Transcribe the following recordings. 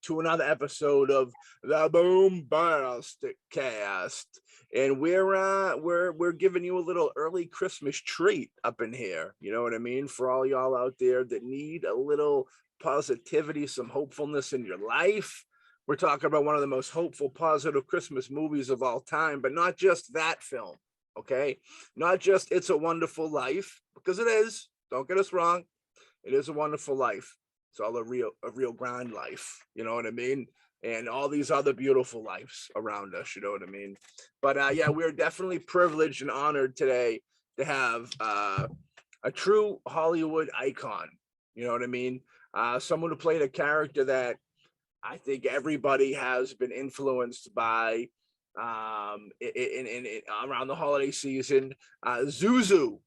to another episode of the BoomBastiCAST, and we're giving you a little early Christmas treat up in here. You know what I mean? For all y'all out there that need a little positivity, some hopefulness in your life. We're talking about one of the most hopeful, positive Christmas movies of all time, but not just that film. Okay, not just It's a Wonderful Life, because it is. Don't get us wrong. It is a wonderful life. It's all a Rio Grande life. You know what I mean? And all these other beautiful lives around us. You know what I mean? But yeah, we're definitely privileged and honored today to have a true Hollywood icon. You know what I mean? Someone who played a character that I think everybody has been influenced by in around the holiday season. Zuzu,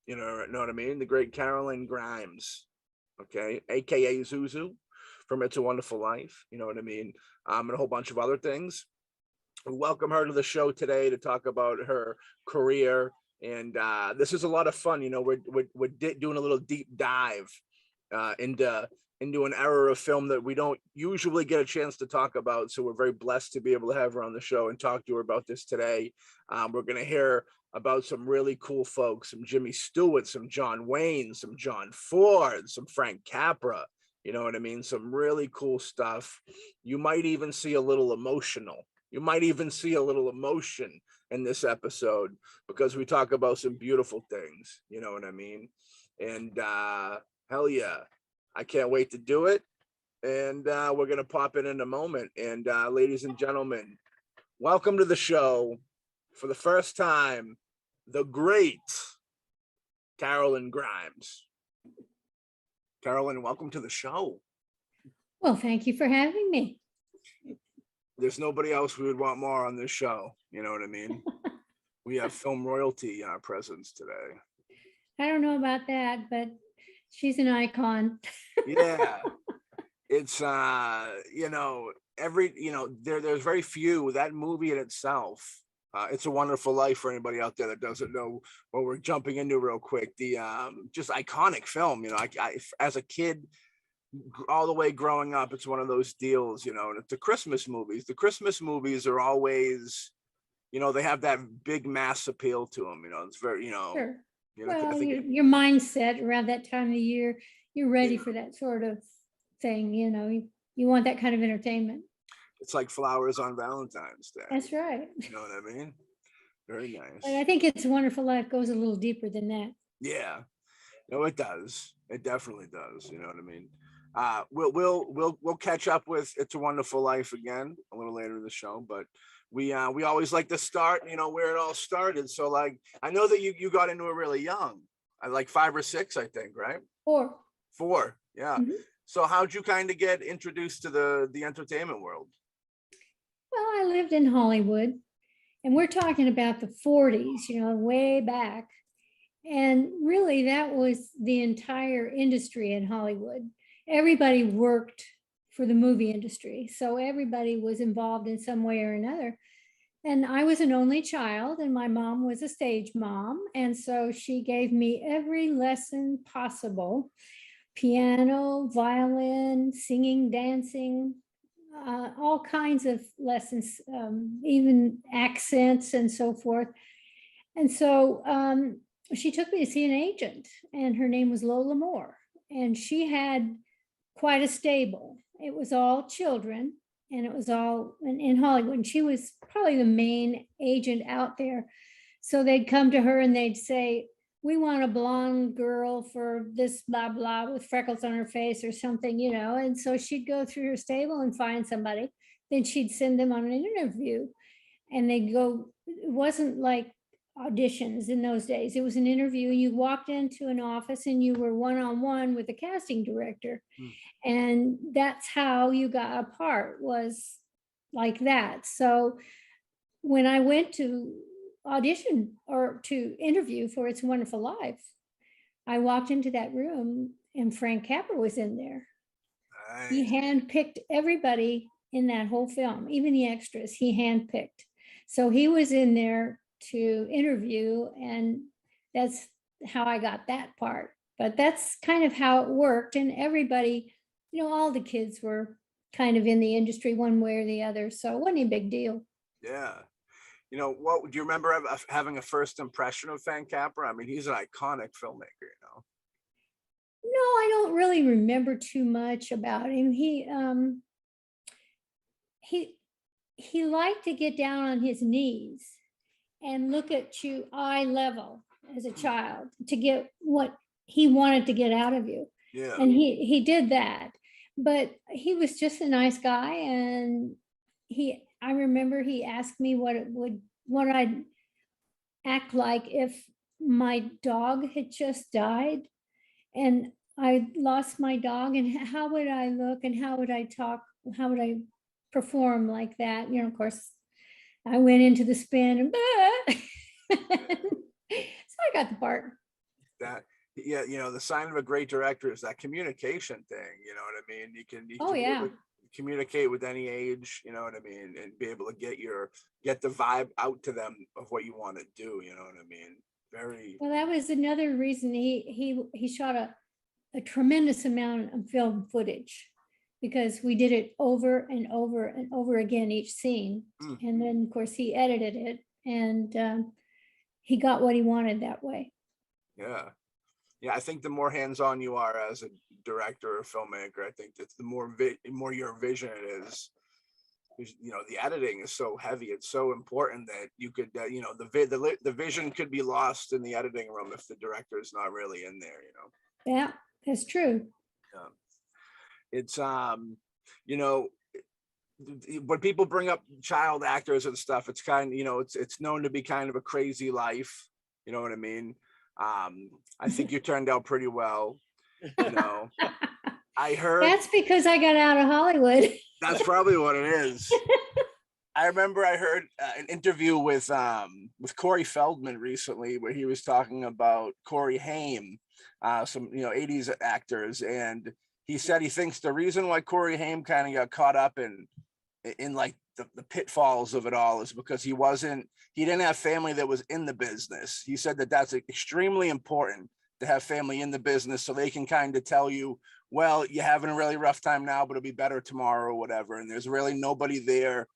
you know what I mean? The great Karolyn Grimes, okay, aka Zuzu from It's a Wonderful Life. You know what I mean? And a whole bunch of other things. We welcome her to the show today to talk about her career, and this is a lot of fun. You know, we're doing a little deep dive into an era of film that we don't usually get a chance to talk about. So we're very blessed to be able to have her on the show and talk to her about this today. We're going to hear about some really cool folks, some Jimmy Stewart, some John Wayne, some John Ford, some Frank Capra. You know what I mean? Some really cool stuff. You might even see a little emotional. You might even see a little emotion in this episode because we talk about some beautiful things. You know what I mean? And hell yeah. I can't wait to do it. And we're going to pop in a moment. And ladies and gentlemen, welcome to the show for the first time, the great Karolyn Grimes. Karolyn, welcome to the show. Well, thank you for having me. There's nobody else we would want more on this show. You know what I mean? We have film royalty in our presence today. I don't know about that, but she's an icon. Yeah, it's you know, there's very few. That movie in itself, It's a Wonderful Life, for anybody out there that doesn't know what we're jumping into real quick. The just iconic film. You know, I as a kid, all the way growing up, it's one of those deals. You know, and it's the Christmas movies. The Christmas movies are always, you know, they have that big mass appeal to them. You know, it's very, you know. Sure. You know, Well, I think your mindset around that time of the year, you're ready for that sort of thing. You know, you want that kind of entertainment. it's like flowers on Valentine's Day. That's right. You know what I mean? Very nice. But I think It's a Wonderful Life goes a little deeper than that. Yeah, no, it does. It definitely does. You know what I mean? We'll catch up with It's a Wonderful Life again a little later in the show, but we always like to start, you know, where it all started. So like, I know that you got into it really young, like 5 or 6, I think, right? 4. 4, yeah. Mhm. So how'd you kind of get introduced to the entertainment world? Well, I lived in Hollywood, and we're talking about the 40s, you know, way back. And really, that was the entire industry in Hollywood. Everybody worked for the movie industry. So everybody was involved in some way or another. And I was an only child, and my mom was a stage mom. And so she gave me every lesson possible: piano, violin, singing, dancing, all kinds of lessons, even accents and so forth. And so she took me to see an agent, and her name was Lola Moore. And she had quite a stable. It was all children, and it was all in Hollywood. And she was probably the main agent out there. So they'd come to her and they'd say, "We want a blonde girl for this blah, blah, with freckles on her face," or something, you know. And so she'd go through her stable and find somebody. Then she'd send them on an interview, and they'd go. It wasn't like auditions in those days. It was an interview. You walked into an office and you were one-on-one with the casting director. And that's how you got a part, was like that. So when I went to audition or to interview for It's a Wonderful Life, I walked into that room and Frank Capra was in there. Nice. He handpicked everybody in that whole film, even the extras, he handpicked. So he was in there to interview, and that's how I got that part. But that's kind of how it worked. And everybody, you know, all the kids were kind of in the industry one way or the other. So it wasn't a big deal. Yeah. You know, what do you remember having a first impression of Frank Capra? I mean, he's an iconic filmmaker, you know. No, I don't really remember too much about him. He liked to get down on his knees and look at you eye level as a child to get what he wanted to get out of you. Yeah. And he did that. But he was just a nice guy. And I remember he asked me what I'd act like if my dog had just died and I lost my dog, and how would I look and how would I talk? How would I perform like that? You know, of course, I went into the spin and so I got the part. That, yeah, you know, the sign of a great director is that communication thing. You know what I mean? You can be able to communicate with any age. You know what I mean, and be able to get the vibe out to them of what you want to do. You know what I mean? Very well. That was another reason he shot a tremendous amount of film footage, because we did it over and over and over again each scene. And then of course he edited it, and he got what he wanted that way. Yeah. I think the more hands-on you are as a director or filmmaker, I think that's the more your vision it is. You know, the editing is so heavy, it's so important that you could you know, the vision could be lost in the editing room if the director is not really in there, you know. Yeah, that's true. It's you know, when people bring up child actors and stuff, it's kind of, you know, it's known to be kind of a crazy life, you know what I mean. I think you turned out pretty well, you know. I heard that's because I got out of Hollywood. That's probably what it is. I remember I heard an interview with Corey Feldman recently where he was talking about Corey Haim, some, you know, 80s actors, and he said he thinks the reason why Corey Haim kind of got caught up in like the pitfalls of it all is because he didn't have family that was in the business. He said that that's extremely important to have family in the business so they can kind of tell you, well, you're having a really rough time now, but it'll be better tomorrow or whatever. And there's really nobody there,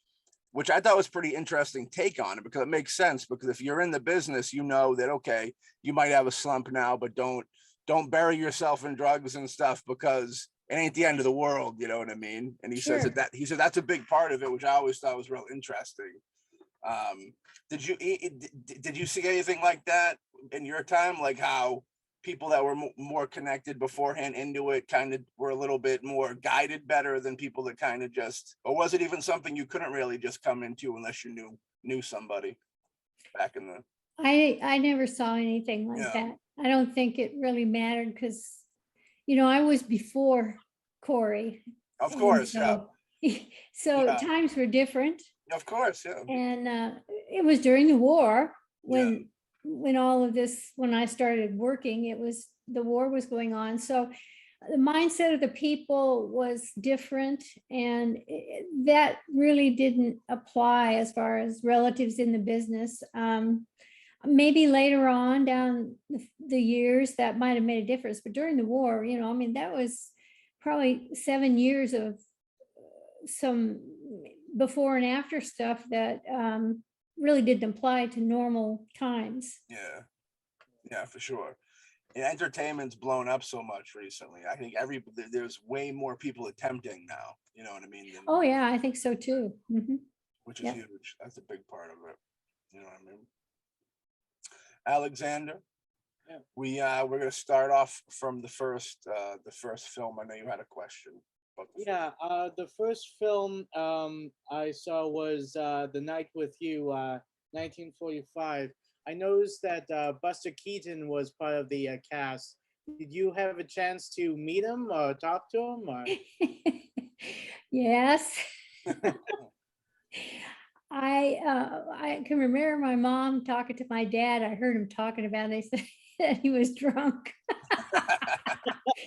which I thought was pretty interesting take on it, because it makes sense, because if you're in the business, you know that, okay, you might have a slump now, but don't bury yourself in drugs and stuff, because it ain't the end of the world, you know what I mean? And he Sure. says he said that's a big part of it, which I always thought was real interesting. Did you see anything like that in your time, like how people that were more connected beforehand into it kind of were a little bit more guided better than people that kind of just, or was it even something you couldn't really just come into unless you knew somebody back in the... I never saw anything like that. I don't think it really mattered because, you know, I was before Corey. Of course, so times were different. Of course, yeah. And it was during the war when all of this, when I started working, the war was going on. So the mindset of the people was different, and that really didn't apply as far as relatives in the business. Maybe later on down the years that might have made a difference, but during the war, you know, I mean, that was probably 7 years of some before and after stuff that really didn't apply to normal times. Yeah, for sure. And entertainment's blown up so much recently. I think there's way more people attempting now, you know what I mean? Oh yeah, I think so too. Mm-hmm. Which is huge. That's a big part of it. You know what I mean? Alexander, we're gonna start off from the first film. I know you had a question. The first film I saw was The Night with You, 1945. I noticed that Buster Keaton was part of the cast. Did you have a chance to meet him or talk to him? Or? Yes. I can remember my mom talking to my dad. I heard him talking about it. They said that he was drunk.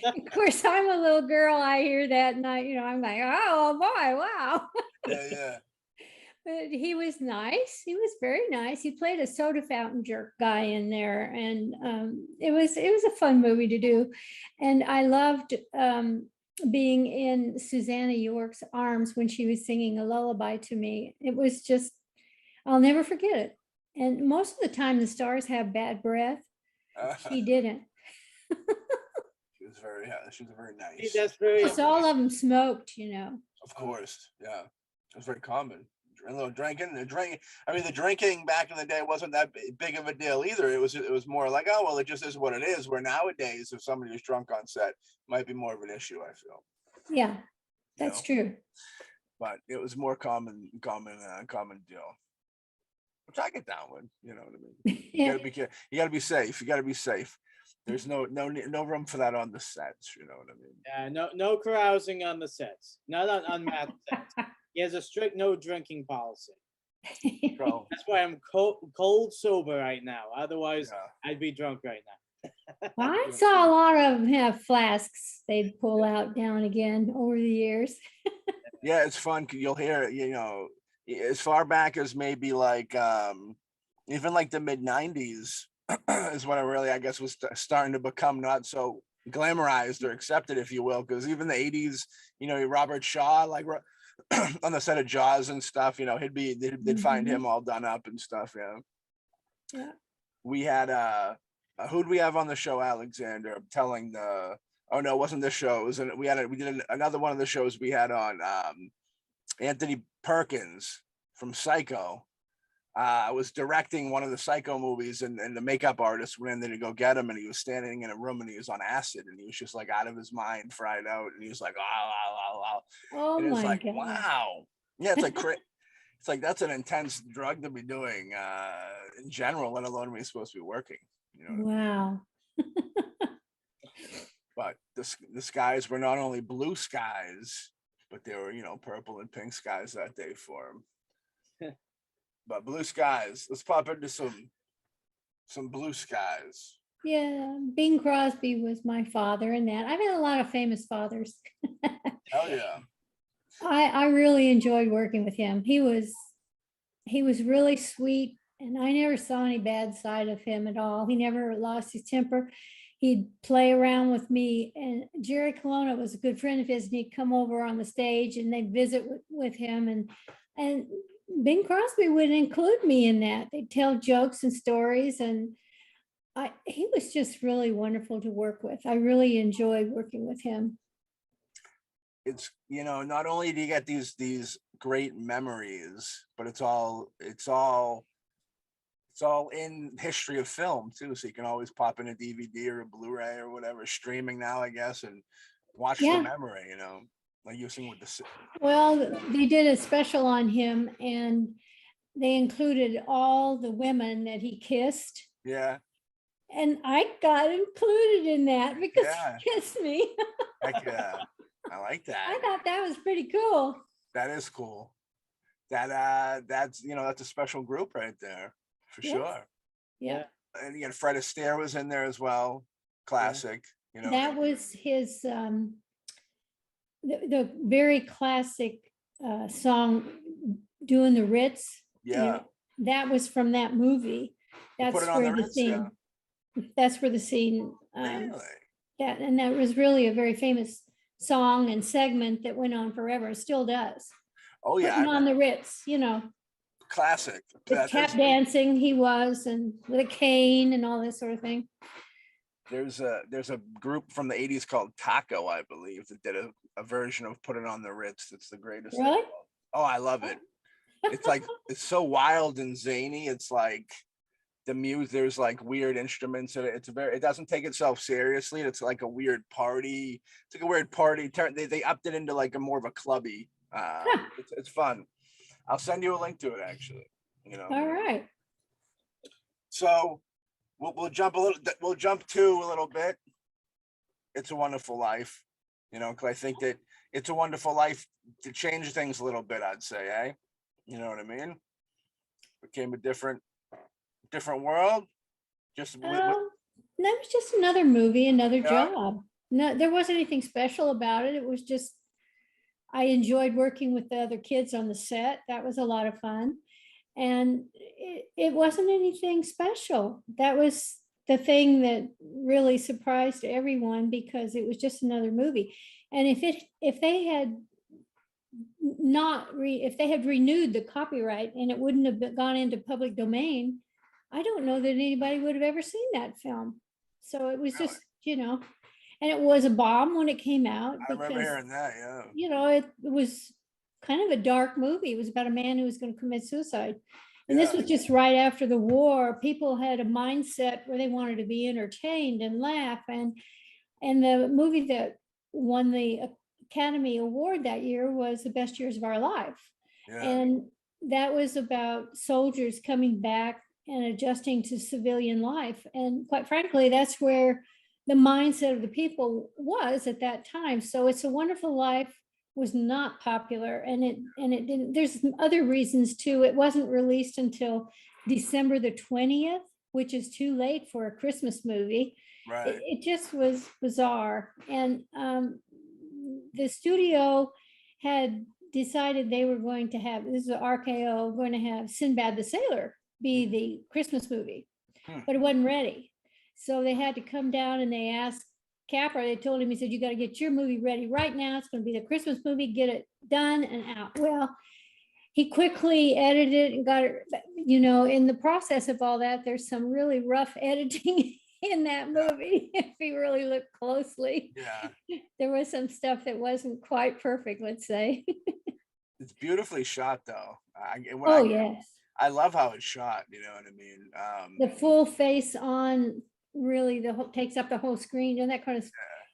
Of course, I'm a little girl. I hear that, and I'm like, oh boy, wow. Yeah. But he was nice. He was very nice. He played a soda fountain jerk guy in there, and it was a fun movie to do. And I loved being in Susanna York's arms when she was singing a lullaby to me. It was just, I'll never forget it. And most of the time, the stars have bad breath. She didn't. She was very See, nice. that's very Plus, all of them smoked, Of course, yeah, it was very common. A little drinking, the drink. I mean, the drinking back in the day wasn't that big of a deal either. It was more like, oh well, it just is what it is. Where nowadays, if somebody was drunk on set, it might be more of an issue. I feel. Yeah, that's true. But it was more common deal, which I get down with. You know what I mean? You gotta be you gotta be safe. You gotta be safe. There's no room for that on the sets. You know what I mean? Yeah, no carousing on the sets. Not on Matt's sets. He has a strict no drinking policy. So, That's why I'm cold sober right now. Otherwise, yeah. I'd be drunk right now. Well, I saw a lot of them have flasks they'd pull out now and again over the years. Yeah, it's fun. You'll hear, as far back as maybe like even like the mid 90s is when I really, I guess, was starting to become not so glamorized or accepted, if you will, because even the 80s, Robert Shaw, like on the set of Jaws and stuff, they'd find him all done up and stuff. Yeah. We had who'd we have on the show, Alexander? I'm telling the oh no, it wasn't this show. It was we did another one of the shows we had on Anthony Perkins from Psycho. I was directing one of the Psycho movies, and the makeup artist went in there to go get him, and he was standing in a room, and he was on acid, and he was just like out of his mind, fried out, and he was like, Oh and it's my like, God. wow, yeah, it's like it's like that's an intense drug to be doing in general, let alone when you're supposed to be working. Wow. But the skies were not only blue skies, but they were, purple and pink skies that day for him. But blue skies. Let's pop into some blue skies. Yeah, Bing Crosby was my father in that. I've had a lot of famous fathers. Hell yeah. I really enjoyed working with him. He was really sweet, and I never saw any bad side of him at all. He never lost his temper. He'd play around with me, and Jerry Colonna was a good friend of his, and he'd come over on the stage and they'd visit with him, and Bing Crosby would include me in that. They'd tell jokes and stories, and he was just really wonderful to work with. I really enjoyed working with him. It's, not only do you get these great memories, but it's all in history of film too. So you can always pop in a DVD or a Blu-ray or whatever, streaming now, I guess, and watch the memory, like you're seeing with the. Well, they did a special on him, and they included all the women that he kissed. Yeah. And I got included in that because he kissed me. Heck yeah. I like that. I thought that was pretty cool. That is cool. That's that's a special group right there for sure. Yeah. And again, Fred Astaire was in there as well. Classic. That was his the very classic song, "Doing the Ritz." Yeah. That was from that movie. That's where the scene. That's where the scene. Really? That was really a very famous song and segment that went on forever. It still does. Oh yeah. Putting on the Ritz, Classic. With tap dancing, he was, and with a cane and all this sort of thing. There's a group from the 80s called Taco, I believe, that did a version of Put It on the Ritz. It's the greatest. Really? Oh, I love it. It's like, it's so wild and zany. It's like the music, there's like weird instruments in it. It doesn't take itself seriously. It's like a weird party. It's like a weird party. They upped it into like a more of a clubby. It's fun. I'll send you a link to it, actually. All right. So we'll jump to a little bit. It's a Wonderful Life, because I think that It's a Wonderful Life to change things a little bit, I'd say, eh? You know what I mean? Became a different world. Just that was just another movie, another job. No, there wasn't anything special about it. It was just, I enjoyed working with the other kids on the set. That was a lot of fun. And it wasn't anything special. That was the thing that really surprised everyone, because it was just another movie. And if they had if they had renewed the copyright and it wouldn't have gone into public domain, I don't know that anybody would have ever seen that film. So it was just, and it was a bomb when it came out. I remember hearing that, yeah. It was kind of a dark movie. It was about a man who was going to commit suicide. And this was just right after the war. People had a mindset where they wanted to be entertained and laugh. And the movie that won the Academy Award that year was The Best Years of Our Life. Yeah. And that was about soldiers coming back and adjusting to civilian life. And quite frankly, that's where the mindset of the people was at that time. So It's a Wonderful Life was not popular, and it didn't. There's some other reasons too. It wasn't released until December the 20th, which is too late for a Christmas movie. Right. It just was bizarre. And the studio had decided they were going to have, this is RKO, going to have Sinbad the Sailor be the Christmas movie, but it wasn't ready. So they had to come down and they asked Capra, they told him, he said, you got to get your movie ready right now. It's going to be the Christmas movie, get it done and out. Well, he quickly edited it and got it, in the process of all that, there's some really rough editing in that movie. If you really look closely, there was some stuff that wasn't quite perfect, let's say. It's beautifully shot though. Yes. I love how it's shot, you know what I mean? The full face on really takes up the whole screen and that kind of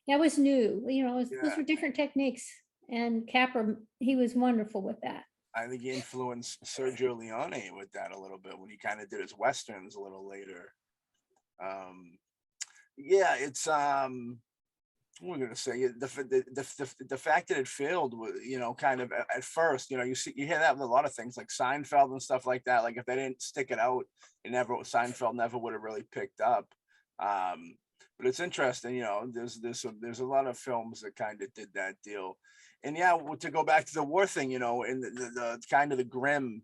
that was new. Those were different techniques, and Capra, he was wonderful with that. I think he influenced Sergio Leone with that a little bit when he kind of did his westerns a little later. It's what we're gonna say, the fact that it failed was, kind of at first, you hear that with a lot of things like Seinfeld and stuff like that. Like if they didn't stick it out, Seinfeld never would have really picked up. But it's interesting, there's a lot of films that kind of did that deal. And to go back to the war thing, and the kind of the grim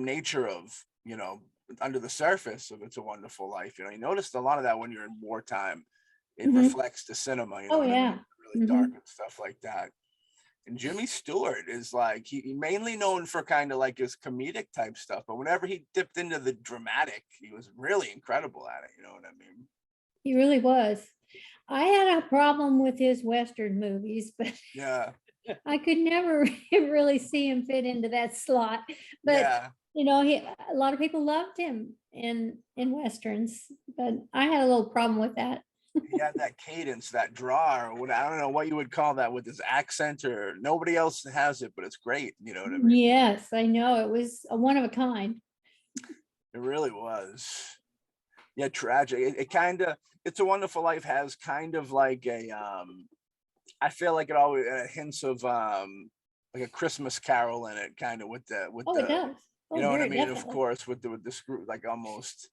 nature of, under the surface of It's a Wonderful Life, you noticed a lot of that when you're in wartime. It reflects the cinema, really dark and stuff like that. And Jimmy Stewart is like, he mainly known for kind of like his comedic type stuff, but whenever he dipped into the dramatic, he was really incredible at it. You know what I mean? He really was. I had a problem with his Western movies, but I could never really see him fit into that slot. But a lot of people loved him in Westerns, but I had a little problem with that. He had that cadence, that draw, or what, I don't know what you would call that, with his accent, or nobody else has it, but it's great. You know what I mean? Yes, I know. It was a one of a kind. It really was. Yeah, tragic. It's a Wonderful Life has kind of like a, I feel like it always hints of like a Christmas Carol in it, kind of with the it does. You know what I mean? Definitely. Of course, with the screw, like almost.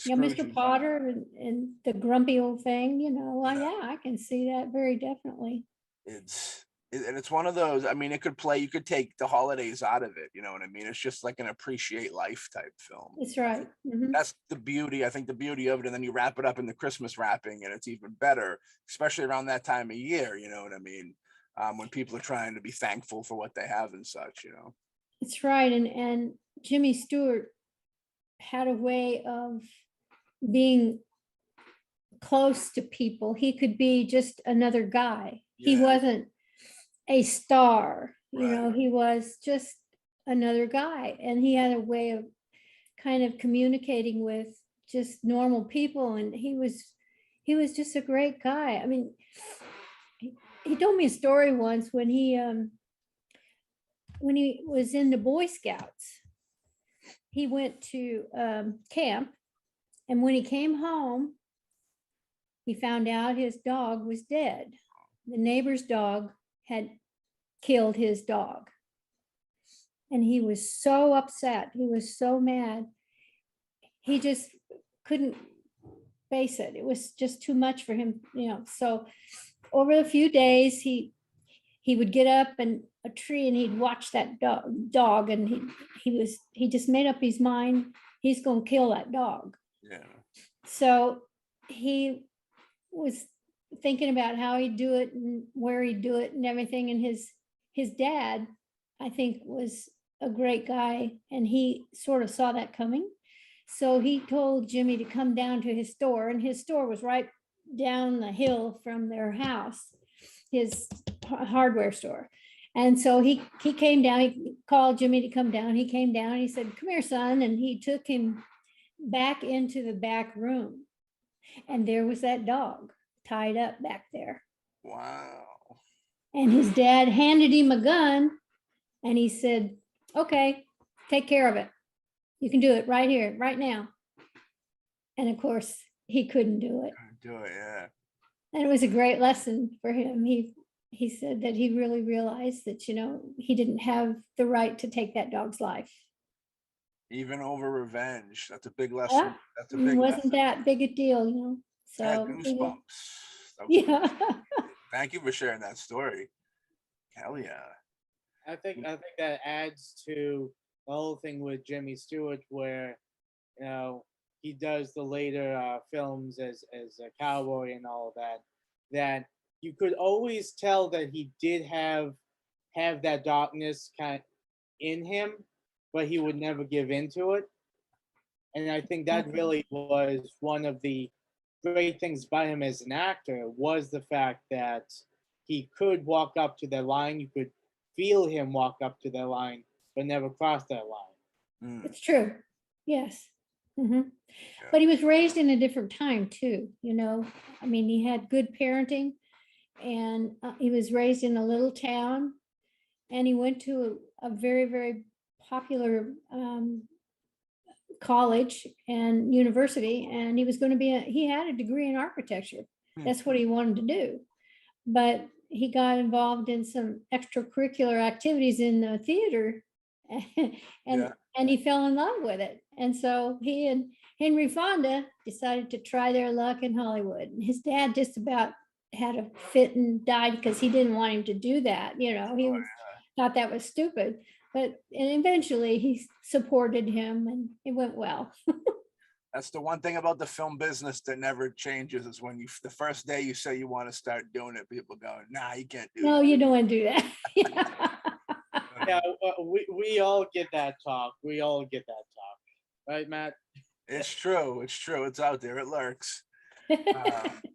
Mr. Potter and the grumpy old thing, I can see that very definitely. It's one of those, I mean, you could take the holidays out of it, you know what I mean? It's just like an appreciate life type film. That's right. That's the beauty, I think the beauty of it. And then you wrap it up in the Christmas wrapping and it's even better, especially around that time of year, you know what I mean? When people are trying to be thankful for what they have and such, That's right. And Jimmy Stewart had a way of being close to people. He could be just another guy. He wasn't a star, he was just another guy. And he had a way of kind of communicating with just normal people. And he was just a great guy. I mean, he told me a story once when he was in the Boy Scouts. He went to camp, and when he came home, he found out his dog was dead. The neighbor's dog had killed his dog. And he was so upset. He was so mad. He just couldn't face it. It was just too much for him, So over a few days, he would get up in a tree and he'd watch that dog, and he just made up his mind he's going to kill that dog. Yeah. So he was thinking about how he'd do it and where he'd do it and everything. And his dad, I think, was a great guy, and he sort of saw that coming. So he told Jimmy to come down to his store, and his store was right down the hill from their house, his hardware store. And so he came down, he called Jimmy to come down. He came down, he said, "Come here, son." And he took him back into the back room. And there was that dog tied up back there. Wow. And his dad handed him a gun, and he said, "Okay, take care of it. You can do it right here, right now." And of course, he couldn't do it. Do it, yeah. And it was a great lesson for him. He said that he really realized that, you know, he didn't have the right to take that dog's life. Even over revenge. That's a big Yeah, lesson. That's a it big wasn't lesson. that big a deal, you know. I had So he was- goosebumps. That was yeah. Thank you for sharing that story. Hell yeah. I think that adds to the whole thing with Jimmy Stewart, where you know he does the later films as a cowboy and all of that. That you could always tell that he did have that darkness kind in him, but he would never give into it. And I think that really was one of the great things about him as an actor, was the fact that he could walk up to that line. You could feel him walk up to that line, but never cross that line. It's true. Yes. Yeah. But he was raised in a different time too, you know. I mean, he had good parenting, and he was raised in a little town, and he went to a very, very popular college and university, and he was going to be he had a degree in architecture. That's what he wanted to do. But he got involved in some extracurricular activities in the theater, and he fell in love with it. And so he and Henry Fonda decided to try their luck in Hollywood. And his dad just about had a fit and died because he didn't want him to do that. You know, he thought that was stupid. But and eventually he supported him, and it went well. That's the one thing about the film business that never changes, is when the first day you say you want to start doing it, people go, "Nah, you can't do No, that." you don't want to do that. Yeah, we all get that talk. We all get that talk, right, Matt? It's true. It's true. It's out there. It lurks.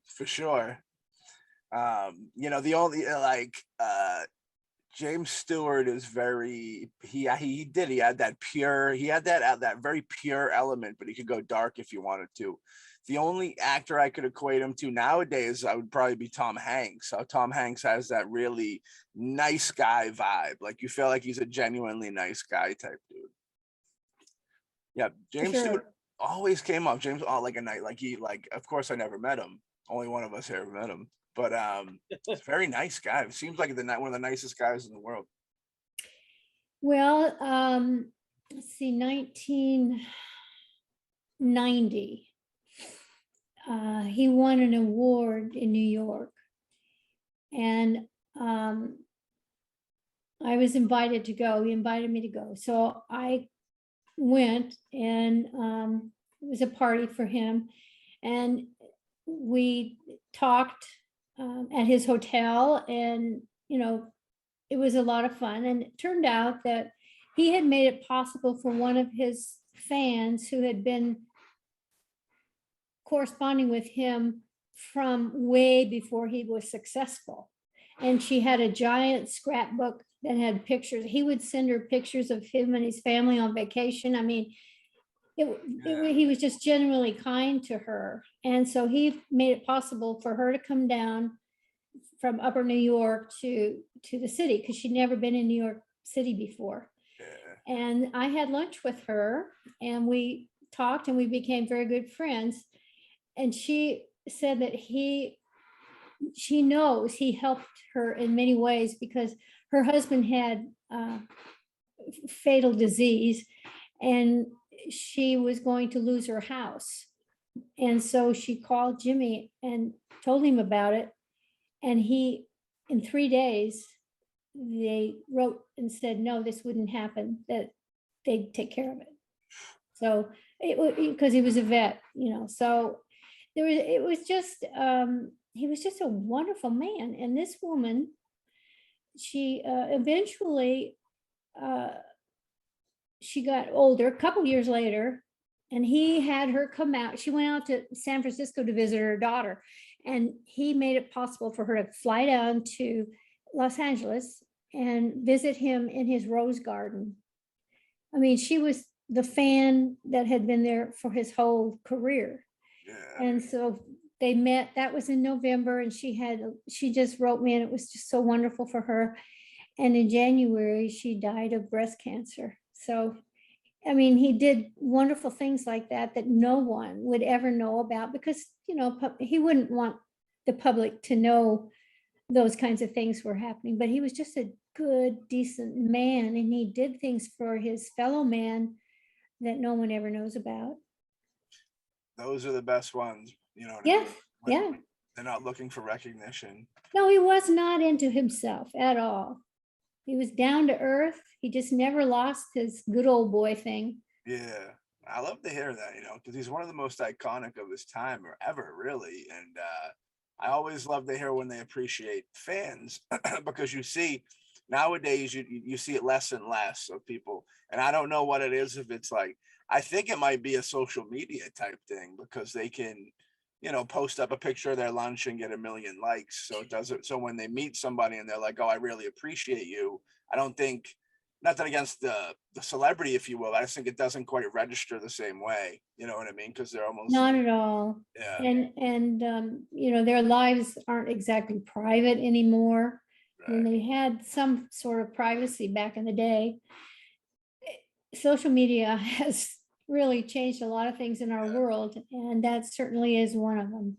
For sure. You know, the only James Stewart is very he had that very pure element, but he could go dark if you wanted to. The only actor I could equate him to nowadays, I would probably be Tom Hanks. So Tom Hanks has that really nice guy vibe. Like you feel like he's a genuinely nice guy type dude. Yeah, James Stewart always came up. James, like a night, of course I never met him. Only one of us here ever met him. But it's a very nice guy. It seems like one of the nicest guys in the world. Well, let's see, 1990, he won an award in New York, and I was invited to go. He invited me to go, so I went, and it was a party for him, and we talked at his hotel, and you know, it was a lot of fun. And it turned out that he had made it possible for one of his fans, who had been corresponding with him from way before he was successful, and she had a giant scrapbook that had pictures. He would send her pictures of him and his family on vacation. I mean, he was just genuinely kind to her. And so he made it possible for her to come down from upper New York to the city, because she'd never been in New York City before. And I had lunch with her, and we talked, and we became very good friends. And she said that she knows he helped her in many ways, because her husband had fatal disease, and she was going to lose her house. And so she called Jimmy and told him about it. And he, in 3 days, they wrote and said, no, this wouldn't happen, that they'd take care of it. So because he was a vet, so it was just, he was just a wonderful man. And this woman, she eventually, she got older a couple years later, and he had her come out. She went out to San Francisco to visit her daughter, and he made it possible for her to fly down to Los Angeles and visit him in his rose garden. I mean, she was the fan that had been there for his whole career. Yeah. And so they met. That was in November, and she just wrote me, and it was just so wonderful for her. And in January, she died of breast cancer. So, I mean, he did wonderful things like that no one would ever know about, because, he wouldn't want the public to know those kinds of things were happening. But he was just a good, decent man, and he did things for his fellow man that no one ever knows about. Those are the best ones, what Yes, I mean? yeah. They're not looking for recognition. No, he was not into himself at all. He was down to earth. He just never lost his good old boy thing. Yeah, I love to hear that, because he's one of the most iconic of his time or ever, really. And I always love to hear when they appreciate fans, because you see nowadays you see it less and less of people. And I don't know what it is, if it's like, I think it might be a social media type thing, because they can, post up a picture of their lunch and get 1 million likes. So it does it. So when they meet somebody and they're like, oh, I really appreciate you, I don't think, nothing against the celebrity, if you will, I just think it doesn't quite register the same way. You know what I mean? Because they're almost Not at all. Yeah. And their lives aren't exactly private anymore. When Right. they had some sort of privacy back in the day. Social media has really changed a lot of things in our world, and that certainly is one of them.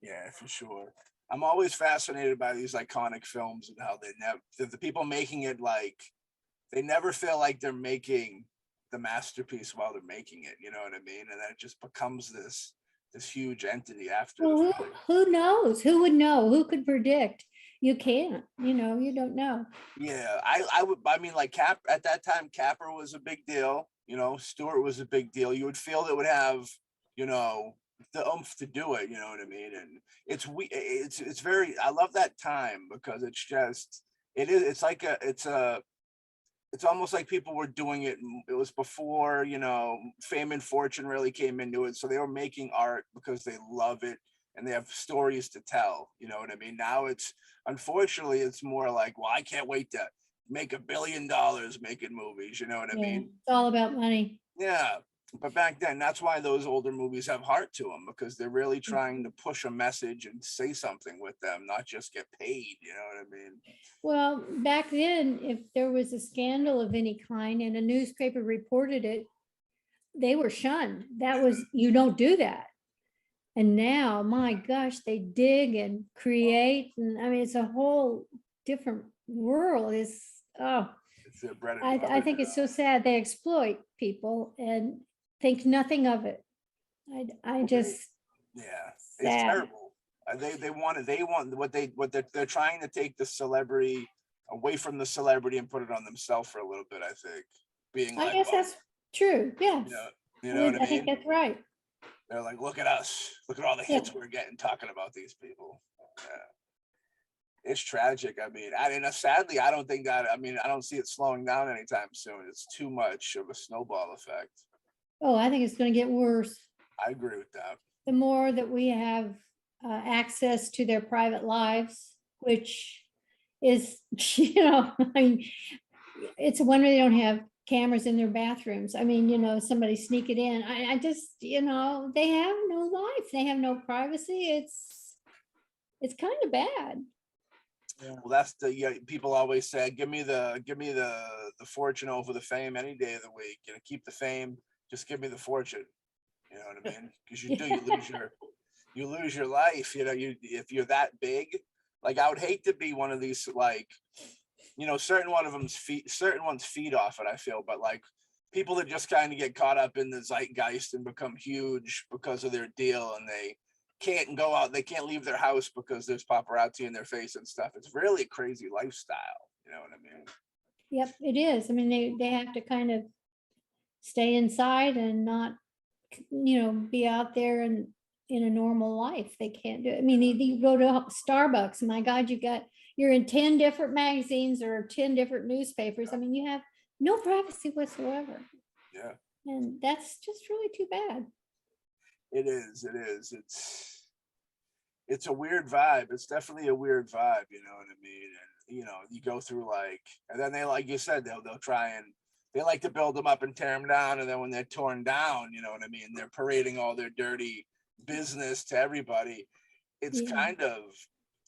Yeah, for sure. I'm always fascinated by these iconic films and how the people making it, like, they never feel like they're making the masterpiece while they're making it. You know what I mean? And then it just becomes this huge entity after the Well, fact. who knows? Who would know? Who could predict? You can't, you don't know. Yeah, I mean, like, at that time, Capra was a big deal. Stewart was a big deal. You would feel that would have, the oomph to do it. You know what I mean? And it's very. I love that time, because it's just it's like it's almost like people were doing it. It was before, fame and fortune really came into it. So they were making art because they love it and they have stories to tell. You know what I mean? Now unfortunately, it's more like, well, I can't wait to make $1 billion making movies. You know what I mean? It's all about money. Yeah. But back then, that's why those older movies have heart to them, because they're really trying to push a message and say something with them, not just get paid. You know what I mean? Well, back then, if there was a scandal of any kind and a newspaper reported it, they were shunned. That was, you don't do that. And now, my gosh, they dig and create. And I mean, it's a whole different world. It's their bread and I think it's so sad. They exploit people and think nothing of it. I just Yeah, it's sad. terrible. They want what they're trying to take the celebrity away from the celebrity and put it on themselves for a little bit. I think being I like, guess well, that's true. Yes. you know what I I think mean? that's right. They're like, look at us, look at all the hits we're getting talking about these people. Yeah. It's tragic. I mean, sadly, I don't think that. I mean, I don't see it slowing down anytime soon. It's too much of a snowball effect. Oh, I think it's going to get worse. I agree with that. The more that we have access to their private lives, which is, I mean, it's a wonder they don't have cameras in their bathrooms. I mean, somebody sneak it in. I just, they have no life. They have no privacy. It's kind of bad. Yeah. Well, that's people always say, give me the fortune over the fame any day of the week. Keep the fame, just give me the fortune. You know what I mean? Because you lose your life. If you're that big, like, I would hate to be one of these, like, certain ones feed off it, I feel, but like people that just kind of get caught up in the zeitgeist and become huge because of their deal, and they can't go out, they can't leave their house because there's paparazzi in their face and stuff. It's really a crazy lifestyle. You know what I mean? Yep, it is. I mean, they have to kind of stay inside and not, be out there and in a normal life. They can't do it. I mean, you go to Starbucks, my God, you're in 10 different magazines or 10 different newspapers. I mean, you have no privacy whatsoever. Yeah. And that's just really too bad. It is. It's a weird vibe. It's definitely a weird vibe, you know what I mean? And you go through and then they, like you said, they'll try and they like to build them up and tear them down, and then when they're torn down, you know what I mean, they're parading all their dirty business to everybody. It's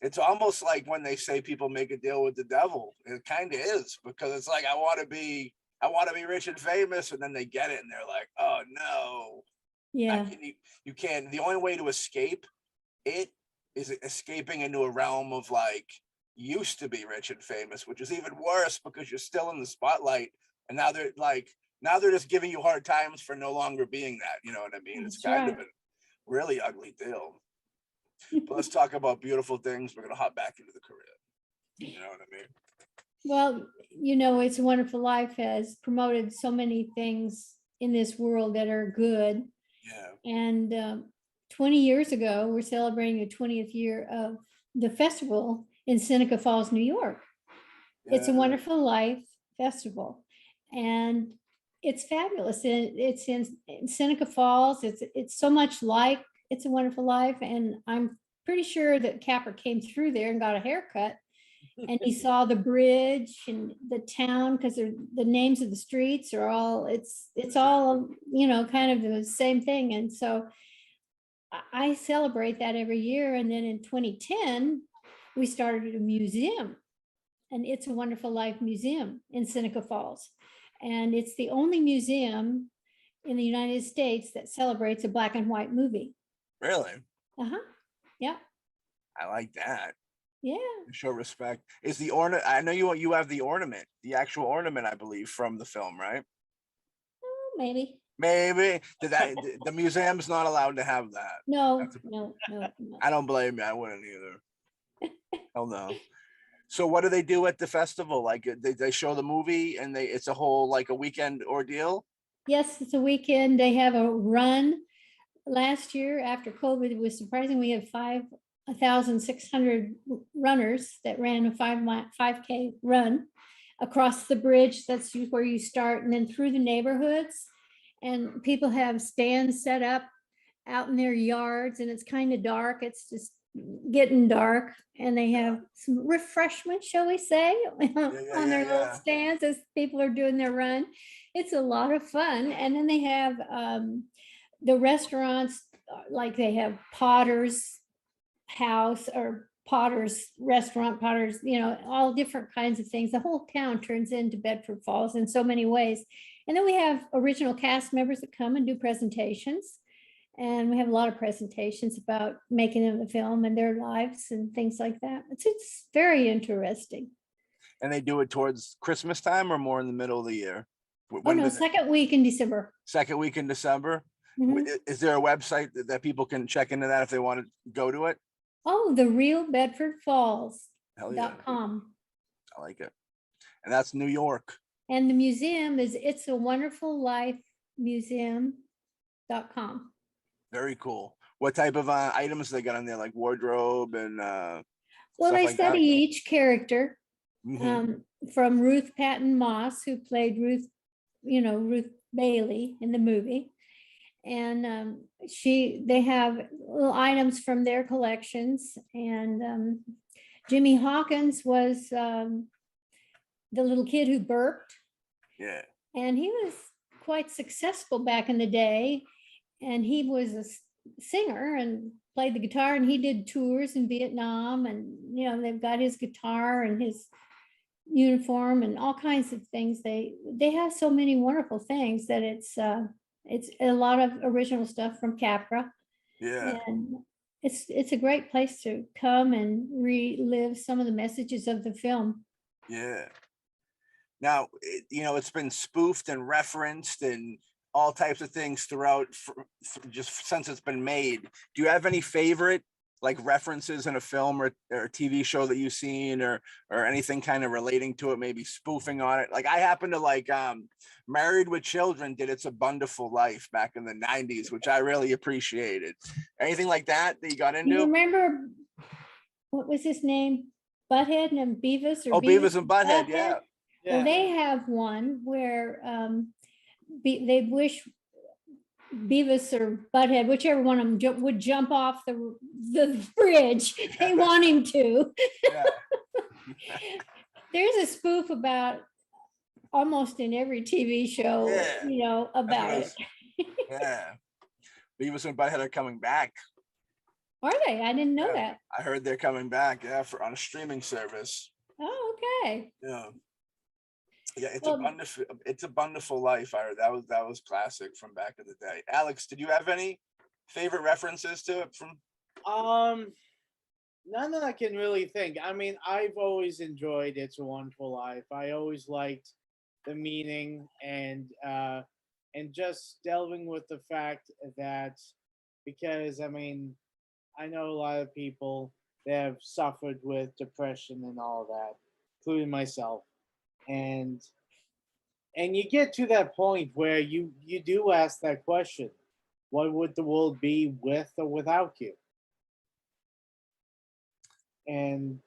it's almost like when they say people make a deal with the devil. It kind of is, because it's like, I want to be rich and famous, and then they get it and they're like, oh no. Yeah. You can't. The only way to escape it is escaping into a realm of used to be rich and famous, which is even worse because you're still in the spotlight, and now they're just giving you hard times for no longer being that. You know what I mean? It's kind of a really ugly deal. But let's talk about beautiful things. We're gonna hop back into the career. You know what I mean? Well, It's a Wonderful Life has promoted so many things in this world that are good. Yeah. And 20 years ago, we're celebrating the 20th year of the festival in Seneca Falls, New York. Yeah. It's a Wonderful Life festival, and it's fabulous. It's in Seneca Falls. It's so much like It's a Wonderful Life, and I'm pretty sure that Capra came through there and got a haircut, and he saw the bridge and the town, because the names of the streets are all, it's all, kind of the same thing. And so I celebrate that every year. And then in 2010, we started a museum, and It's a Wonderful Life Museum in Seneca Falls. And it's the only museum in the United States that celebrates a black and white movie. Really? Uh-huh. Yeah. I like that. Yeah. Show respect. Is the ornament? I know you have the ornament, the actual ornament, I believe, from the film, right? Oh, maybe. Maybe. The museum's not allowed to have that. No. I don't blame you. I wouldn't either. Hell no. So what do they do at the festival? Like they show the movie, and it's a whole a weekend ordeal? Yes, it's a weekend. They have a run. Last year, after COVID, it was surprising. We had 5,600 runners that ran a 5K run across the bridge. That's where you start, and then through the neighborhoods. And people have stands set up out in their yards, and it's kind of dark. It's just getting dark, and they have some refreshment, shall we say, on their little stands as people are doing their run. It's a lot of fun. And then they have the restaurants, like they have Potter's House or Potter's Restaurant, Potter's, all different kinds of things. The whole town turns into Bedford Falls in so many ways. And then we have original cast members that come and do presentations. And we have a lot of presentations about making them a film and their lives and things like that. It's very interesting. And they do it towards Christmas time or more in the middle of the year? Second week in December. Second week in December? Mm-hmm. Is there a website that people can check into that if they want to go to it? Oh, the Real Bedford Falls.com. Yeah. I like it. And that's New York. And the museum is It's a Wonderful Life Museum.com. Very cool. What type of items they got on there, like wardrobe and well, they study each character. Mm-hmm. From Ruth Patton Moss, who played Ruth Bailey in the movie. And they have little items from their collections. And Jimmy Hawkins was the little kid who burped. Yeah. And he was quite successful back in the day. And he was a singer and played the guitar, and he did tours in Vietnam. And, they've got his guitar and his uniform and all kinds of things. They have so many wonderful things that it's a lot of original stuff from Capra. Yeah. And it's a great place to come and relive some of the messages of the film. Yeah. Now, it's been spoofed and referenced and all types of things throughout just since it's been made. Do you have any favorite like references in a film or a TV show that you've seen or anything kind of relating to it, maybe spoofing on it? Like I happen to like Married with Children did It's a Wonderful Life back in the 90s, which I really appreciated. Anything like that you got Do you into? remember, what was his name? Butthead and Beavis, or Oh, Beavis and Butthead, yeah. Well, they have one where they wish Beavis or Butthead, whichever one of them would jump off the bridge. They want him to. Yeah. There's a spoof about almost in every TV show, Yeah. you know, about it. Yeah. Beavis and Butthead are coming back. Are they? I didn't know Yeah. that. I heard they're coming back, on a streaming service. Oh, okay. Yeah. Yeah, Well, It's a Wonderful Life. I heard that was classic from back in the day. Alex, did you have any favorite references to it from? None that I can really think. I mean, I've always enjoyed It's a Wonderful Life. I always liked the meaning and just delving with the fact that, because I mean, I know a lot of people that have suffered with depression and all that, including myself. And you get to that point where you do ask that question: what would the world be with or without you? And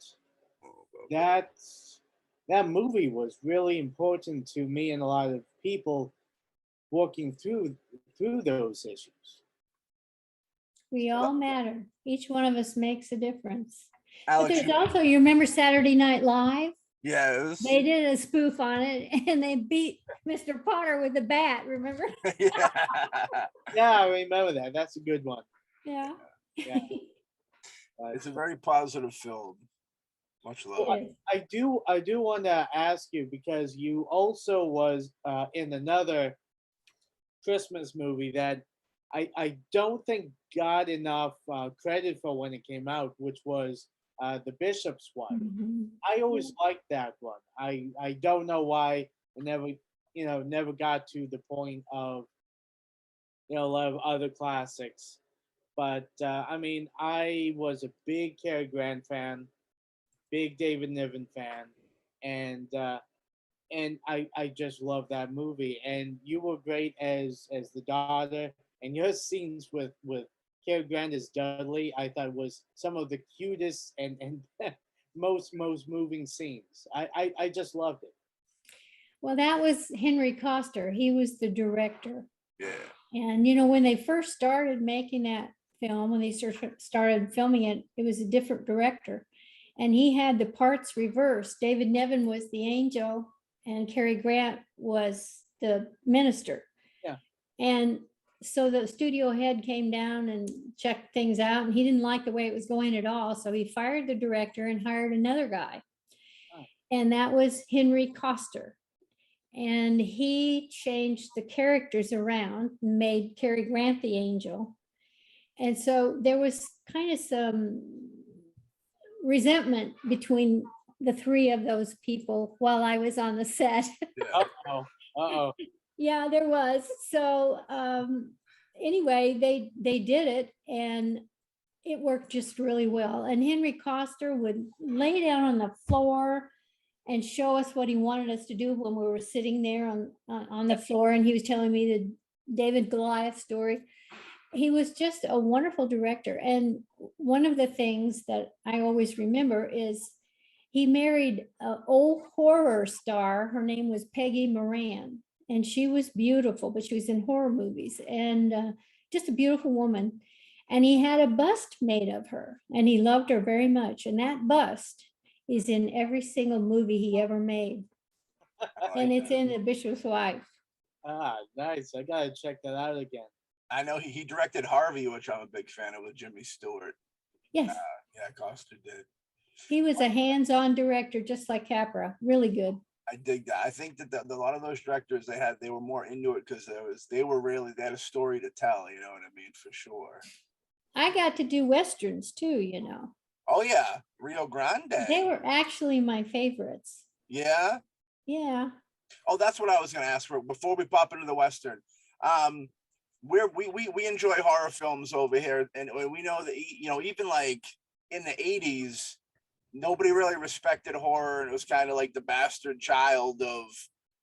that movie was really important to me and a lot of people working through those issues. we all matter. Each one of us makes a difference. But Alex, there's also, you remember Saturday Night Live? yeah, it was, They did a spoof on it and they beat Mr. Potter with a bat, remember? yeah. Yeah, I remember that. That's a good one. Yeah. Yeah. It's a very positive film. Much love. It is. I do want to ask you, because you also was in another Christmas movie that I don't think got enough credit for when it came out, which was The Bishop's Wife. Mhm. I always liked that one. I don't know why it never got to the point of a lot of other classics. But I mean, I was a big Cary Grant fan, big David Niven fan, and I just love that movie. And you were great as the daughter, and your scenes with Cary Grant as Dudley, I thought was some of the cutest and most moving scenes. I just loved it. Well, that was Henry Coster. He was the director. Yeah. And, you know, when they first started making that film, when they started filming it, it was a different director. And he had the parts reversed. David Niven was the angel and Cary Grant was the minister. Yeah. And so the studio head came down and checked things out, and he didn't like the way it was going at all. So he fired the director and hired another guy. Oh. And that was Henry Coster. And he changed the characters around, made Cary Grant the angel. And so there was kind of some resentment between the three of those people while I was on the set. Uh-oh. Yeah, there was. So anyway, they did it and it worked just really well. And Henry Coster would lay down on the floor and show us what he wanted us to do when we were sitting there on the floor. And he was telling me the David Goliath story. He was just a wonderful director. And one of the things that I always remember is he married an old horror star. Her name was Peggy Moran. And she was beautiful, but she was in horror movies and just a beautiful woman. And he had a bust made of her and he loved her very much. And that bust is in every single movie he ever made. And it's in The Bishop's Wife. Ah, nice. I gotta check that out again. I know he directed Harvey, which I'm a big fan of, with Jimmy Stewart. Yes. Yeah, Coster did. He was a hands-on director, just like Capra. Really good. I dig that. I think that a lot of those directors they were more into it because they had a story to tell. You know what I mean, for sure. I got to do Westerns too, you know. Oh yeah, Rio Grande. They were actually my favorites. Yeah. Yeah. Oh, that's what I was going to ask for before we pop into the Western. we enjoy horror films over here, and we know that, you know, even like in the 80s, nobody really respected horror, and it was kind of like the bastard child of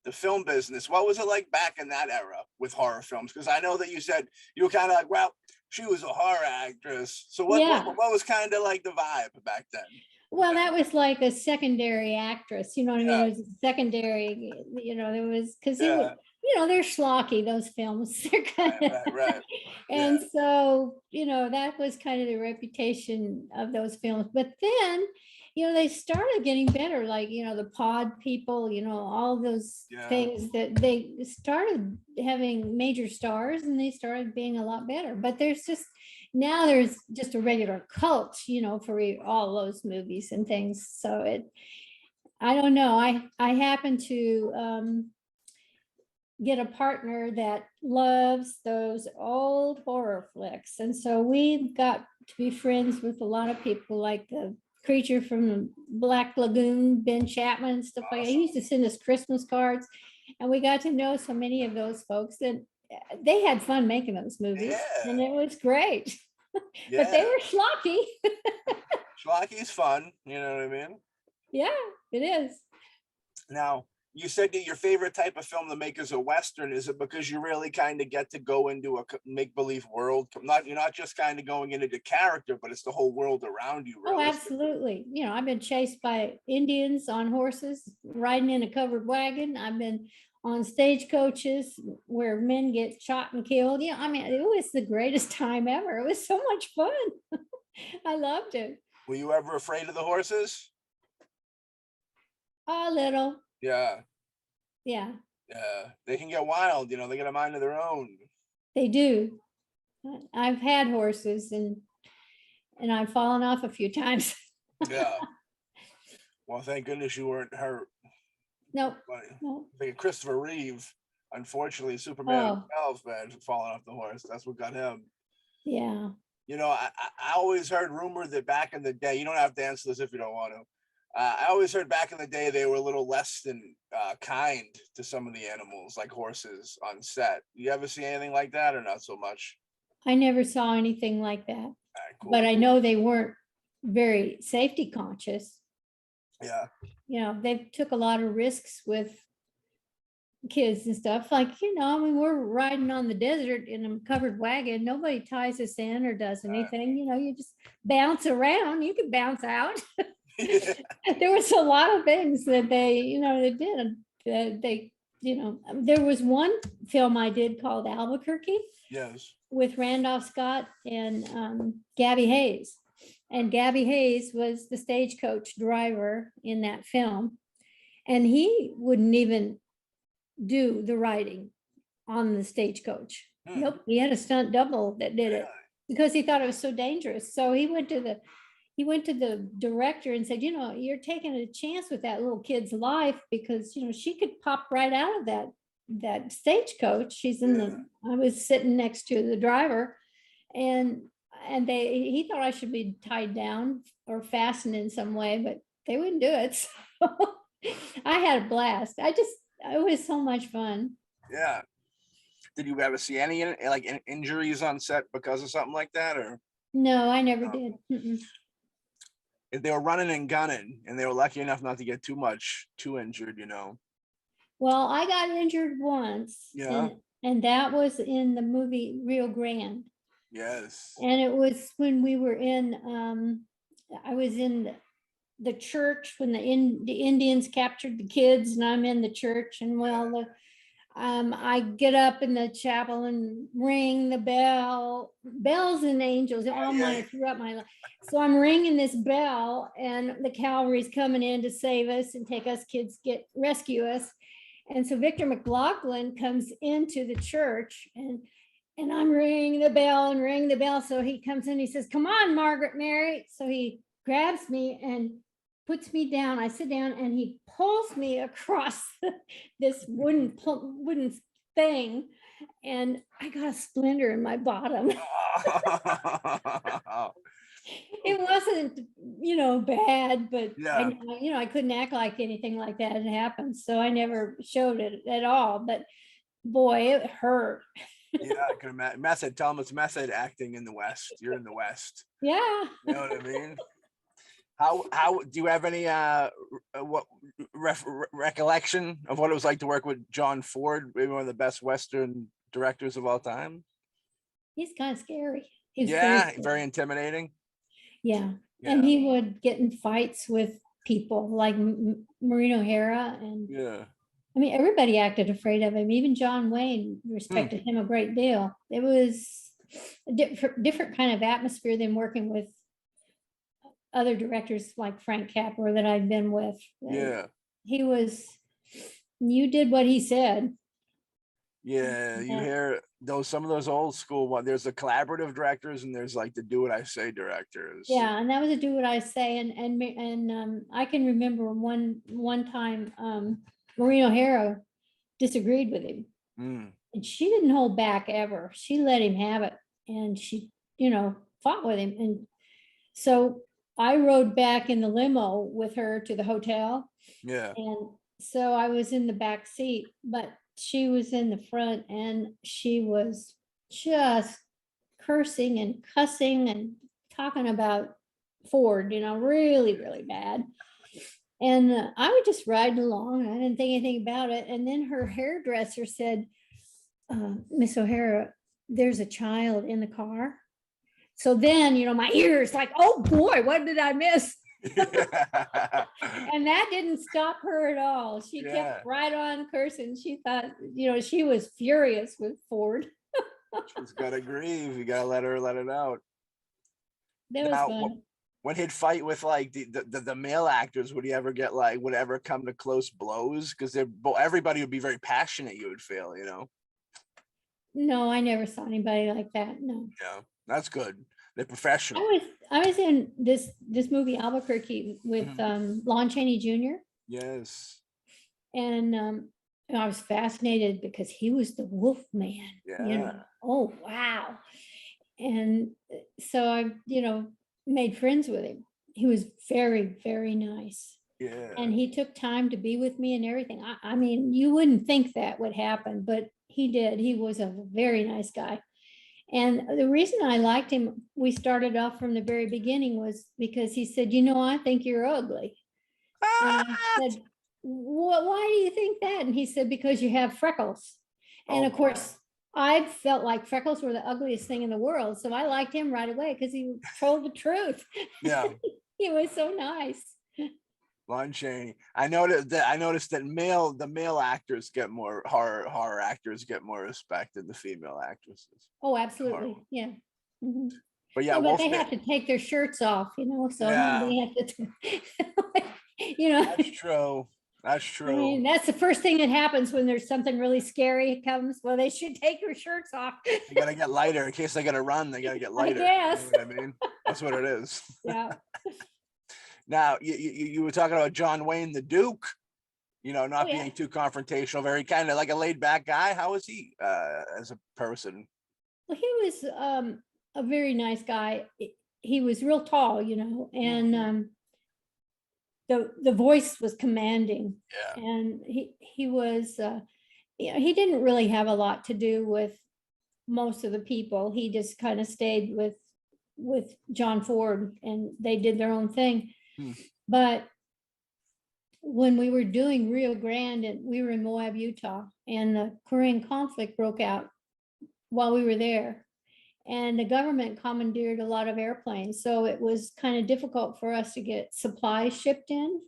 the film business. What was it like back in that era with horror films? Because I know that you said you were kind of like, well, she was a horror actress. So Yeah. what was kind of like the vibe back then? Well, that was like a secondary actress, you know what I mean? Yeah. It was a secondary, you know, there was, because it was, Yeah. you know, they're schlocky, those films. They're kind of, Right. and Yeah. so, you know, that was kind of the reputation of those films. But then, you know, they started getting better, like, you know, the Pod people, you know, all those Yeah. things that they started having major stars, and they started being a lot better. But there's just, now there's just a regular cult, you know, for all those movies and things. So I don't know. I happen to get a partner that loves those old horror flicks. And so we've got to be friends with a lot of people, like the creature from the Black Lagoon, Ben Chapman, and stuff like that. He used to send us Christmas cards, and we got to know so many of those folks that they had fun making those movies, and it was great. But they were schlocky. Schlocky's fun, you know what I mean? Yeah, it is. Now, you said that your favorite type of film to make is a Western. Is it because you really kind of get to go into a make-believe world? You're not just kind of going into the character, but it's the whole world around you. Oh, absolutely. You know, I've been chased by Indians on horses, riding in a covered wagon. I've been on stagecoaches where men get shot and killed. Yeah, I mean, it was the greatest time ever. It was so much fun. I loved it. Were you ever afraid of the horses? A little. Yeah. Yeah. Yeah. They can get wild, you know, they get a mind of their own. They do. I've had horses, and I've fallen off a few times. Yeah. Well, thank goodness you weren't hurt. Nope. I think Christopher Reeve, unfortunately, Superman himself, man, falling off the horse. That's what got him. Yeah. You know, I always heard rumor that back in the day, you don't have to answer this if you don't want to. I always heard back in the day they were a little less than kind to some of the animals, like horses on set. You ever see anything like that, or not so much? I never saw anything like that. Right, cool. But I know they weren't very safety conscious. Yeah. You know, they took a lot of risks with kids and stuff. Like, you know, I mean, we're riding on the desert in a covered wagon. Nobody ties us in or does anything. You know, you just bounce around. You can bounce out. There was a lot of things that they, you know, they did. They, you know, there was one film I did called Albuquerque. Yes. With Randolph Scott and Gabby Hayes. And Gabby Hayes was the stagecoach driver in that film. And he wouldn't even do the riding on the stagecoach. Nope, he had a stunt double that did it because he thought it was so dangerous. So he went to the director and said, you know, you're taking a chance with that little kid's life, because, you know, she could pop right out of that stagecoach. She's in I was sitting next to the driver, and he thought I should be tied down or fastened in some way, but they wouldn't do it. So I had a blast. It was so much fun. Yeah. Did you ever see any like injuries on set because of something like that, or? No, I never did. Mm-mm. If they were running and gunning and they were lucky enough not to get too injured, you know. Well, I got injured once. Yeah. And that was in the movie Rio Grande. Yes. And it was when we were I was in the church when the Indians captured the kids, and I'm in the church, and I get up in the chapel and ring the bell, bells and angels, throughout my life. So I'm ringing this bell, and the cavalry's coming in to save us and take us kids, rescue us. And so Victor McLaughlin comes into the church, and I'm ringing the bell. So he comes in, he says, "Come on, Margaret Mary." So he grabs me and puts me down. I sit down, and he pulls me across this wooden thing, and I got a splinter in my bottom. It wasn't, you know, bad, but I couldn't act like anything like that had happened. So I never showed it at all. But boy, it hurt. Yeah, I can imagine. Method, tell them it's method acting in the West. You're in the West. Yeah. You know what I mean? How do you have any what recollection of what it was like to work with John Ford, maybe one of the best Western directors of all time? He's kind of scary. He's Yeah, scary. very intimidating. Yeah. Yeah. And he would get in fights with people like Maureen O'Hara. And Yeah. I mean, everybody acted afraid of him. Even John Wayne respected him a great deal. It was a different kind of atmosphere than working with other directors like Frank Capra that I've been with. Yeah. He was, you did what he said. Yeah, you hear those some of those old school one. There's the collaborative directors and there's like the do what I say directors. Yeah, and that was a do what I say. And I can remember one time Maureen O'Hara disagreed with him. And she didn't hold back ever. She let him have it. And she, fought with him. And so I rode back in the limo with her to the hotel. Yeah. And so I was in the back seat, but she was in the front and she was just cursing and cussing and talking about Ford, really, really bad. And I was just riding along. I didn't think anything about it. And then her hairdresser said, Miss O'Hara, there's a child in the car. So then, my ears like, oh boy, what did I miss? And that didn't stop her at all. She kept right on cursing. She thought, she was furious with Ford. She's got to grieve. You got to let it out. That was fun. When he'd fight with like the male actors, would he ever get like, would ever come to close blows? Because everybody would be very passionate, you would feel, No, I never saw anybody like that. No. Yeah, that's good. They're professional. I was in this movie Albuquerque with Lon Chaney Jr. Yes. And I was fascinated because he was the wolf man. Yeah. Oh wow. And so I, made friends with him. He was very, very nice. Yeah. And he took time to be with me and everything. I mean, you wouldn't think that would happen, but he did. He was a very nice guy. And the reason I liked him, we started off from the very beginning, was because he said, I think you're ugly. And I said, why do you think that? And he said, because you have freckles. And of course, I felt like freckles were the ugliest thing in the world. So I liked him right away because he told the truth. Yeah. He was so nice. Lon Chaney. I noticed that the male actors get more horror actors get more respect than the female actresses. Oh, absolutely. Yeah. Mm-hmm. But yeah, but they have to take their shirts off, so they have to, That's true. That's true. I mean, that's the first thing that happens when there's something really scary comes. Well, they should take their shirts off. They gotta get lighter in case they gotta run. They gotta get lighter. Yes. You know what I mean? That's what it is. Yeah. Now you were talking about John Wayne, the Duke. Not being too confrontational, very kind of like a laid back guy. How is he as a person? Well, he was a very nice guy. He was real tall, and the voice was commanding. Yeah. And he was he didn't really have a lot to do with most of the people. He just kind of stayed with John Ford, and they did their own thing. But when we were doing Rio Grande, and we were in Moab, Utah, and the Korean conflict broke out while we were there, and the government commandeered a lot of airplanes. So it was kind of difficult for us to get supplies shipped in.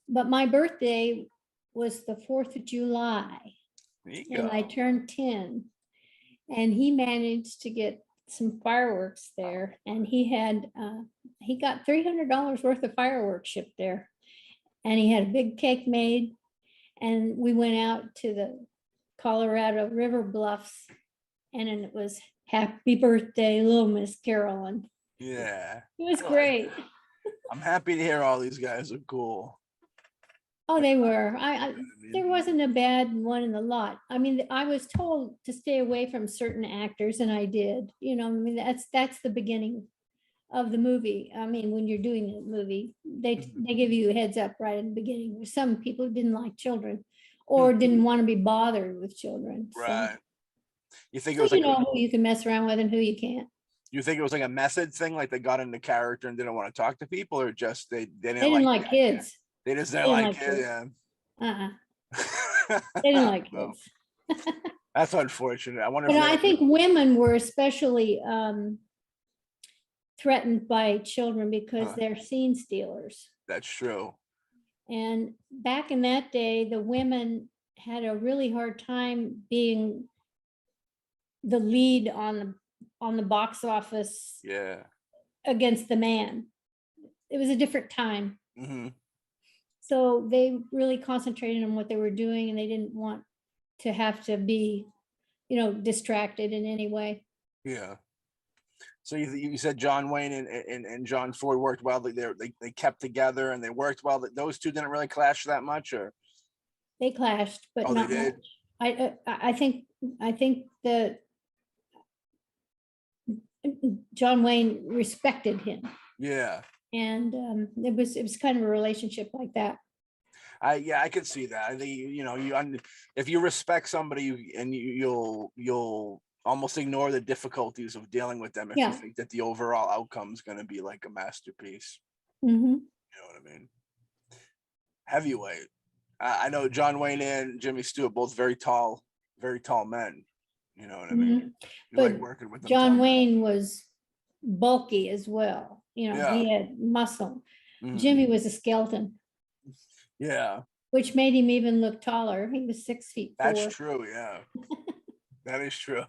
But my birthday was the 4th of July, and I turned 10, and he managed to get some fireworks there, and he got $300 worth of fireworks shipped there, and he had a big cake made, and we went out to the Colorado River Bluffs, and it was happy birthday, little Miss Karolyn. Yeah, it was great. I'm happy to hear all these guys are cool. Oh, they were. There wasn't a bad one in the lot. I mean, I was told to stay away from certain actors, and I did. That's the beginning of the movie. I mean, when you're doing a movie, they give you a heads up right in the beginning. There's some people who didn't like children or didn't want to be bothered with children. Right. You think it So was you like know who you can mess around with and who you can't. you think it was like a method thing, like they got into character and didn't want to talk to people, or just they They didn't didn't like like kids. they just They didn't didn't like like it. kids. Yeah. They didn't like Well, kids. that's unfortunate. I wonder But if I think women were especially threatened by children because Huh. they're scene stealers. That's true. And back in that day, the women had a really hard time being the lead on the box office Yeah. against the man. It was a different time. Hmm. So they really concentrated on what they were doing and they didn't want to have to be, distracted in any way. Yeah. So you said John Wayne and John Ford worked well. They kept together and they worked well. Those two didn't really clash that much, or They clashed, but oh, they not did. much. I think that John Wayne respected him, Yeah. and it was kind of a relationship like that. I could see that. I think if you respect somebody and you'll almost ignore the difficulties of dealing with them if you Yeah. think that the overall outcome is going to be like a masterpiece. Mhm. You know what I mean? Heavyweight. I know John Wayne and Jimmy Stewart, both very tall men. You know what I mean? Mhm. You But like working with them. John Wayne was bulky as well. Yeah. He had muscle. Mhm. Jimmy was a skeleton, Yeah, which made him even look taller. He was 6'4". that's true. Yeah, that is true.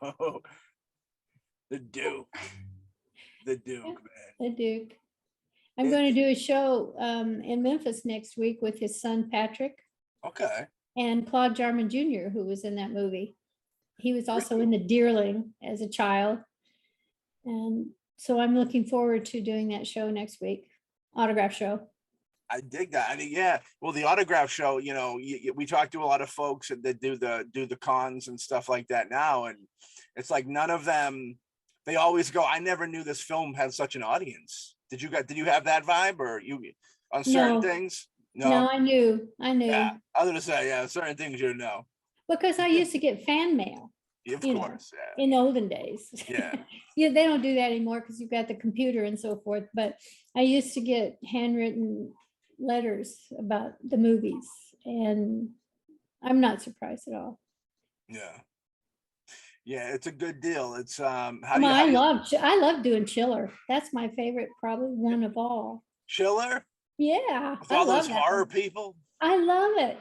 The Duke, man. The Duke. I'm going to do a show in Memphis next week with his son Patrick Okay. and Claude Jarman Jr., who was in that movie. He was also in The Dearling as a child. And so I'm looking forward to doing that show next week, autograph show. I dig that. I mean, yeah. Well, the autograph show, we talk to a lot of folks that do the cons and stuff like that now, and it's like none of them. They always go, "I never knew this film had such an audience." Did you have that vibe, or you on certain No. things? No, I knew. Yeah, I was gonna say, yeah, certain things you know. Because I used to get fan mail. Of course, yeah. In the olden days. Yeah. Yeah, they don't do that anymore because you've got the computer and so forth. But I used to get handwritten letters about the movies, and I'm not surprised at all. Yeah. Yeah, it's a good deal. It's I love doing Chiller. That's my favorite, probably one of all. Chiller? Yeah, With I all love those that horror one. people? I love it.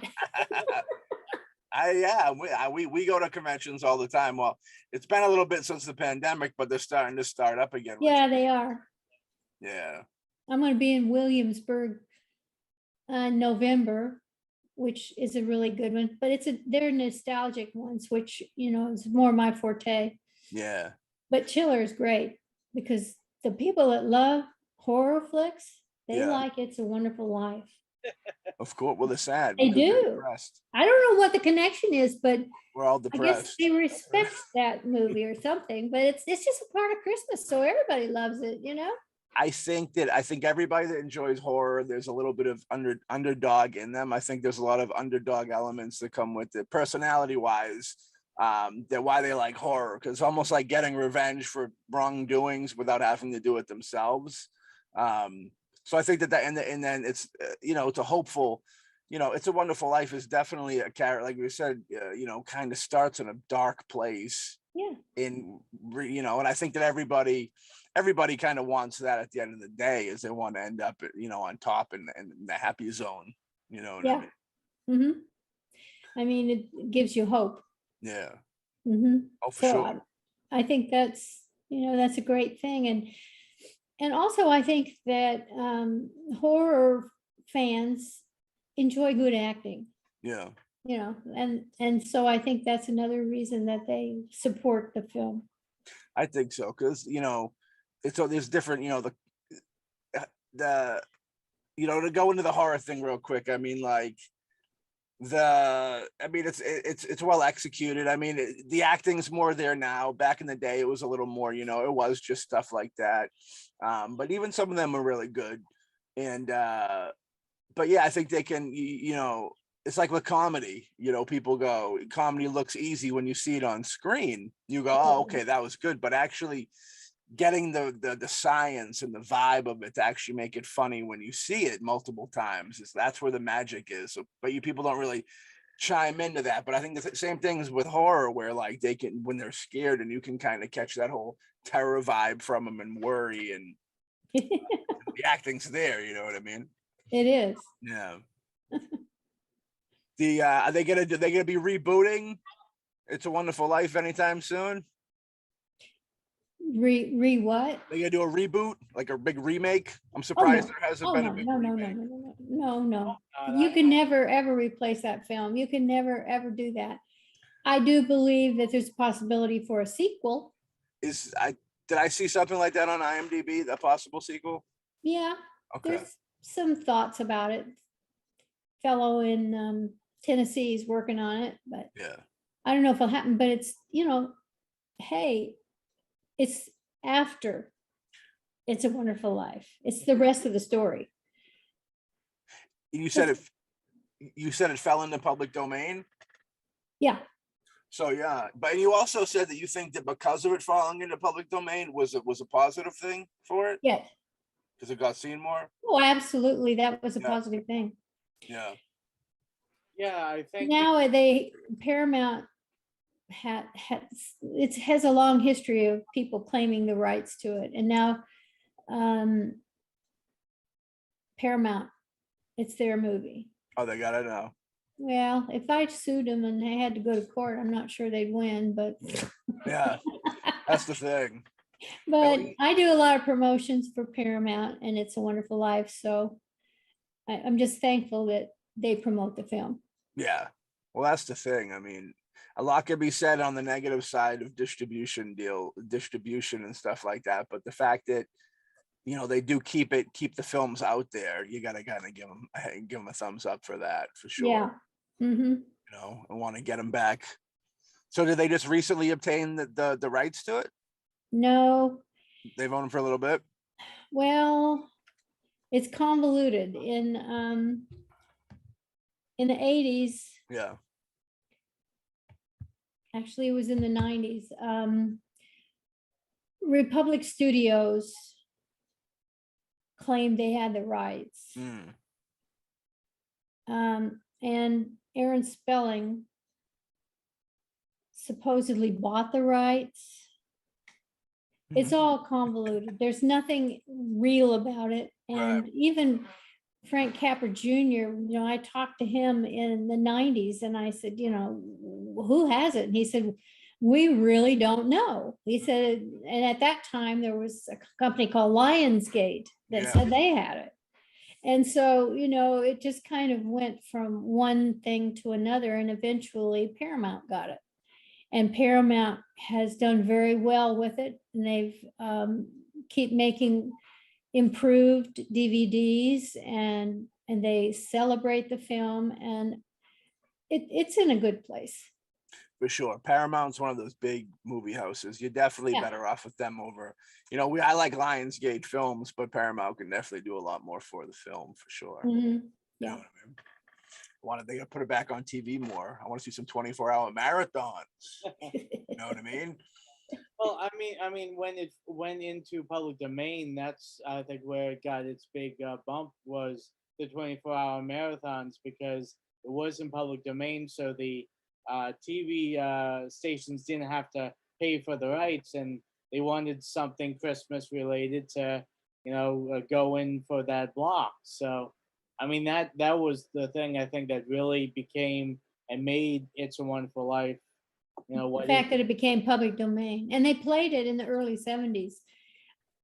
We go to conventions all the time. Well, it's been a little bit since the pandemic, but they're starting to start up again. Yeah, they are. Yeah. I'm going to be in Williamsburg in November, which is a really good one. But they're nostalgic ones, which is more my forte. Yeah. But Chiller is great because the people that love horror flicks, they like It's a Wonderful Life. Of course. Well, they're sad. They do. I don't know what the connection is, but we're all I guess depressed. they respect that movie or something. But it's just a part of Christmas, so everybody loves it, I think everybody that enjoys horror, there's a little bit of underdog in them. I think there's a lot of underdog elements that come with it, personality wise. That why they like horror, because it's almost like getting revenge for wrongdoings without having to do it themselves. So I think that and then it's it's a hopeful, It's a Wonderful Life is definitely a character, like we said, kind of starts in a dark place. Yeah. And I think that everybody kind of wants that at the end of the day, is they want to end up, on top in the happy zone. You know what I mean? Mm-hmm. I mean, it gives you hope. Yeah. Mm-hmm. Oh, for sure. I think that's a great thing, and also I think that horror fans enjoy good acting. Yeah. And so I think that's another reason that they support the film. I think so, because there's different, to go into the horror thing real quick. I mean, like it's well executed. I mean, the acting's more there now. Back in the day, it was a little more, it was just stuff like that. But even some of them are really good. And but yeah, I think they can, it's like with comedy, people go, comedy looks easy when you see it on screen. You go, oh, okay, that was good. But actually getting the science and the vibe of it to actually make it funny when you see it multiple times, that's where the magic is. So, but you people don't really chime into that. But I think the same things with horror, where like they can, when they're scared, and you can kind of catch that whole terror vibe from them and worry, and the acting's there. You know what I mean? It is. Yeah. Are they gonna be rebooting It's a Wonderful Life anytime soon? Re what? They gonna do a reboot, like a big remake? I'm Oh, surprised no. there hasn't Oh, been no, a big no, no, no, remake. no, no, no, no. God, You can never, ever replace that film. You can never, ever do that. I do believe that there's a possibility for a sequel. Did I see something like that on IMDb, a possible sequel? Yeah, Okay. there's some thoughts about it. Fellow in Tennessee is working on it, but Yeah. I don't know if it'll happen, but it's, hey, it's after It's a Wonderful Life. It's the rest of the story. You said it fell into public domain? Yeah. So yeah, but you also said that you think that because of it falling into public domain was a positive thing for it? Yes. Because it got seen more? Oh, absolutely. That was a Yeah. positive thing. Yeah. Yeah, I think Now Paramount has a long history of people claiming the rights to it, and now Paramount, it's their movie. Oh, they got it now. Well, if I sued them and they had to go to court, I'm not sure they'd win, but Yeah, that's the thing. but I do a lot of promotions for Paramount and It's a Wonderful Life, so I'm just thankful that they promote the film. Yeah. Well, that's the thing. I mean, a lot could be said on the negative side of distribution and stuff like that. But the fact that, they do keep the films out there, you got to kind of give them a thumbs up for that, for sure. Yeah. Mm-hmm. I want to get them back. So did they just recently obtain the rights to it? No. They've owned them for a little bit? Well, it's convoluted. In the 80s, Yeah. actually it was in the 90s, Republic Studios claimed they had the rights. And Aaron Spelling supposedly bought the rights. It's all convoluted. There's nothing real about it. And even Frank Capra Jr., I talked to him in the 90s and I said, who has it? And he said, we really don't know. He said, and at that time there was a company called Lionsgate that said they had it. And so, it just kind of went from one thing to another, and eventually Paramount got it. And Paramount has done very well with it, and they've keep making improved DVDs, and they celebrate the film, and it's in a good place. For sure. Paramount's one of those big movie houses. You're definitely better off with them over, I like Lionsgate films, but Paramount can definitely do a lot more for the film, for sure. Mm-hmm. Yeah. You know what I mean? They gotta put it back on TV more. I want to see some 24-hour marathons. You know what I mean? Well, I mean, when it went into public domain, that's I think where it got its big bump, was the 24-hour marathons, because it was in public domain, so the TV stations didn't have to pay for the rights, and they wanted something Christmas related to, go in for that block. So, I mean, that was the thing I think that really became and made It's a Wonderful Life. The fact that it became public domain, and they played it in the early 70s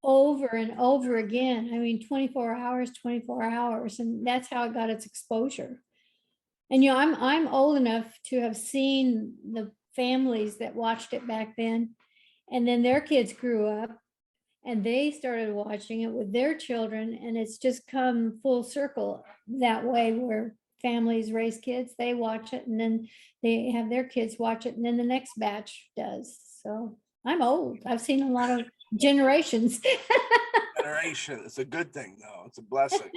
over and over again. I mean, 24 hours, and that's how it got its exposure. And I'm old enough to have seen the families that watched it back then, and then their kids grew up and they started watching it with their children, and it's just come full circle that way, where families raise kids, they watch it, and then they have their kids watch it, and then the next batch does. So I'm old. I've seen a lot of generations. Generation. It's a good thing, though. It's a blessing.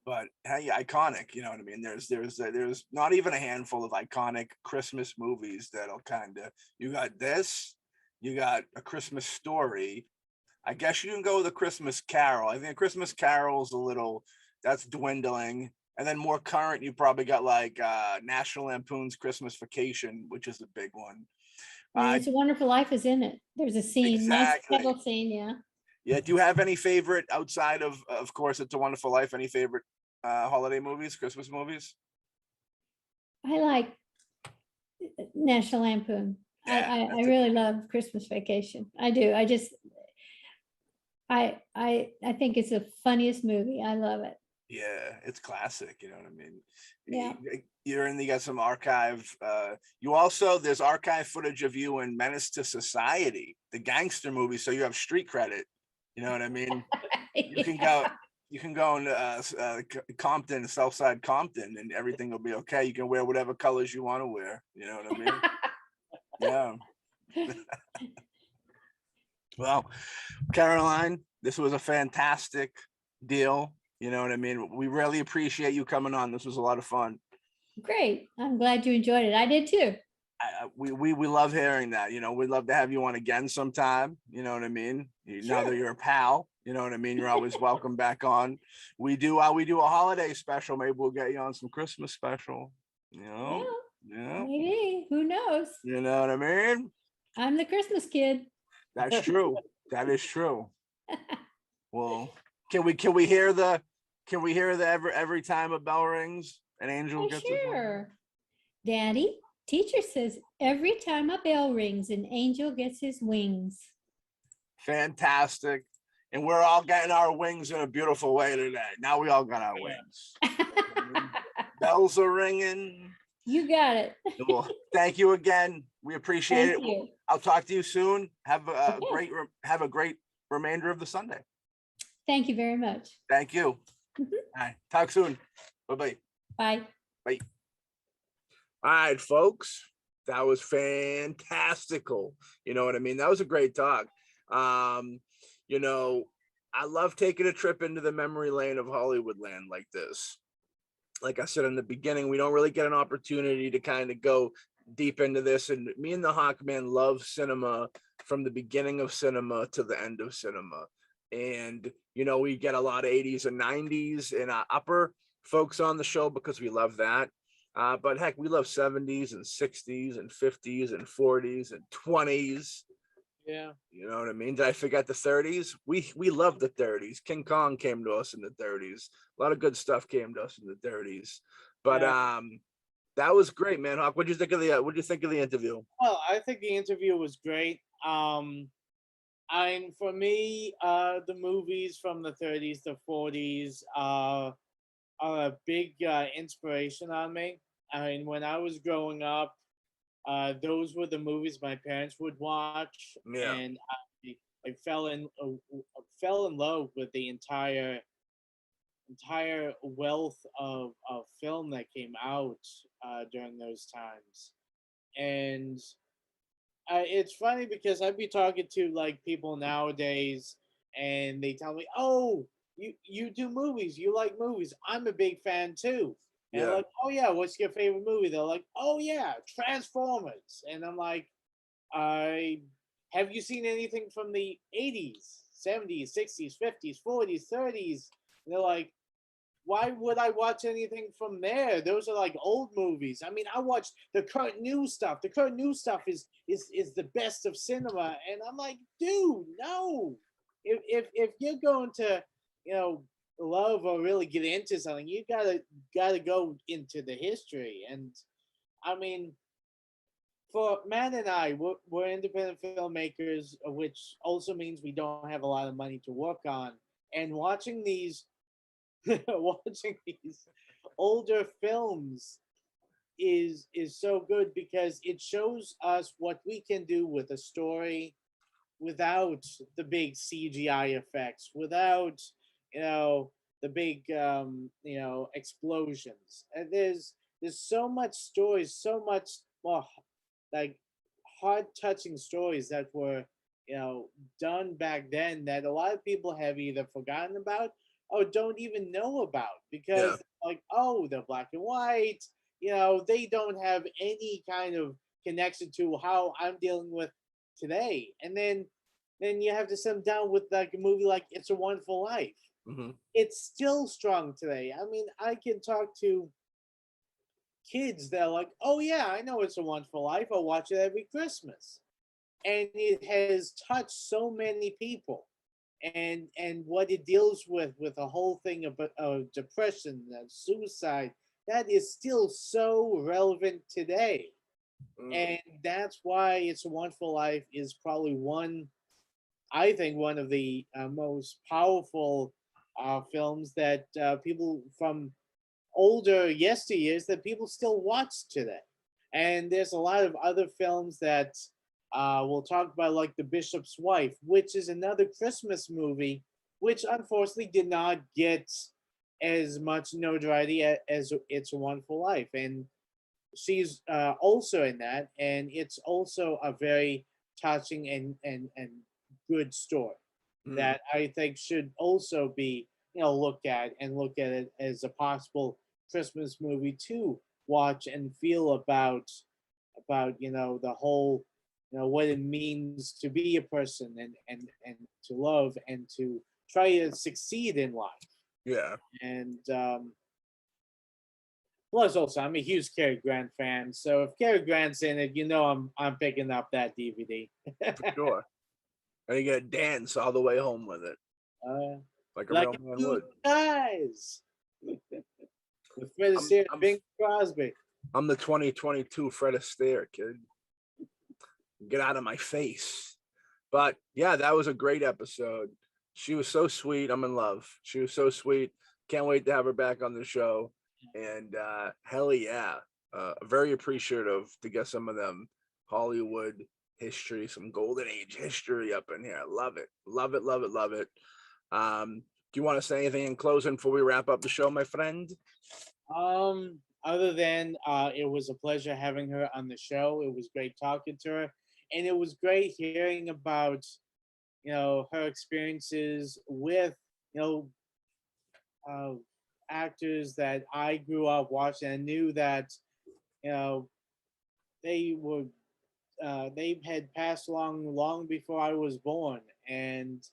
But hey, iconic, you know what I mean? There's not even a handful of iconic Christmas movies that'll kind of, you got this, you got A Christmas Story. I guess you can go with A Christmas Carol. I think A Christmas Carol's a little, that's dwindling. And then more current, you probably got like National Lampoon's Christmas Vacation, which is a big one. And Uh, It's a Wonderful Life is in it. There's a scene, nice exactly. couple scene, yeah. Yeah. Do you have any favorite outside of course, It's a Wonderful Life? Any favorite holiday movies, Christmas movies? I like National Lampoon. Yeah, I that's a really love Christmas Vacation. I do. I think it's the funniest movie. I love it. yeah, it's classic. You know what I mean? Yeah. You got some archive. You also there's archive footage of you in Menace to Society, the gangster movie. So you have street credit. You know what I mean? You can go. You can go in Compton, Southside Compton, and everything will be okay. You can wear whatever colors you want to wear. You know what I mean? Yeah. Well, Caroline, this was a fantastic deal. You know what I mean? We really appreciate you coming on. This was a lot of fun. Great. I'm glad you enjoyed it. I did too. We love hearing that. You know, we'd love to have you on again sometime. You know what I mean? Now that Sure. you're a pal, you know what I mean. You're always welcome back on. We do a holiday special. Maybe we'll get you on some Christmas special. You know, Well, yeah. maybe. Who knows? You know what I mean? I'm the Christmas kid. That's true. That is true. Well, can we hear the every time a bell rings, an angel Oh, gets his wings? sure. Daddy, teacher says every time a bell rings, an angel gets his wings. Fantastic. And we're all getting our wings in a beautiful way today. Now we all got our wings. Bells are ringing. You got it. Well, thank you again. We appreciate Thank it. you. I'll talk to you soon. Have a Okay. great remainder of the Sunday. Thank you very much. Thank you. Mhm. All right. Talk soon. Bye-bye. Bye. Bye. All right, folks. That was fantastical. You know what I mean? That was a great talk. Um, you know, I love taking a trip into the memory lane of Hollywood land like this. Like I said in the beginning, we don't really get an opportunity to kind of go deep into this. And me and the Hawkman love cinema from the beginning of cinema to the end of cinema. And, you know, we get a lot of 80s and 90s and upper folks on the show because we love that. But heck, we love 70s and 60s and 50s and 40s and 20s. Yeah. You know what I mean? Did I forget the 30s? We love the 30s. King Kong came to us in the 30s. A lot of good stuff came to us in the 30s. But Yeah. that was great, man. Hawk, what'd you think of the interview? Well, I think the interview was great. And for me, the movies from the 30s, the 40s, are a big inspiration on me. I mean, when I was growing up, those were the movies my parents would watch, Yeah. and I fell in love with the entire wealth of film that came out during those times. And it's funny because I'd be talking to like people nowadays, and they tell me, "Oh, you do movies. You like movies. I'm a big fan too." And I'm Yeah. like, "Oh yeah, what's your favorite movie?" They're like, "Oh yeah, Transformers." And I'm like, "I have you seen anything from the '80s, '70s, '60s, '50s, '40s, '30s?" And they're like, why would I watch anything from there? Those are like old movies. I mean, I watched the current new stuff. The current new stuff is the best of cinema, and I'm like, dude, no. If you're going to, you know, love or really get into something, you gotta go into the history. And I mean, for Matt and I, we're independent filmmakers, which also means we don't have a lot of money to work on. And watching these watching these older films is so good because it shows us what we can do with a story without the big CGI effects, without you know the big explosions. And there's so much stories, so much well, like heart touching stories that were done back then that a lot of people have either forgotten about or don't even know about, Yeah. because like, oh, they're black and white, they don't have any kind of connection to how I'm dealing with today. And then you have to sit them down with like a movie like It's a Wonderful Life. Hmm. It's still strong today. I mean, I can talk to kids that are like, oh yeah, I know It's a Wonderful Life. I watch it every Christmas. And it has touched so many people. And what it deals with the whole thing of depression, suicide, that is still so relevant today. Mm. And that's why It's a Wonderful Life is probably I think, one of the most powerful films that people from older yesteryears that people still watch today. And there's a lot of other films that we'll talk about, like The Bishop's Wife, which is another Christmas movie, which unfortunately did not get as much notoriety as It's a Wonderful Life. And she's also in that, and it's also a very touching and good story Mm. that I think should also be looked at, and look at it as a possible Christmas movie to watch and feel about the whole what it means to be a person, and to love and to try to succeed in life. Yeah, And plus, also, I'm a huge Cary Grant fan, so if Cary Grant's in it, I'm picking up that DVD. for sure. And you get to dance all the way home with it, uh, like a like real a man blue would. skies with Fred I'm Astaire and I'm Bing Crosby. I'm the 2022 Fred Astaire kid. Get out of my face. But yeah, that was a great episode. She was so sweet. I'm in love. She was so sweet. Can't wait to have her back on the show. And hell yeah, very appreciative to get some of them Hollywood history, some golden age history up in here. Love it, love it, love it, love it. Do you want to say anything in closing before we wrap up the show, my friend? Other than it was a pleasure having her on the show. It was great talking to her, and it was great hearing about her experiences with you know uh, actors that I grew up watching and knew that you know they were they had passed along long before I was born, and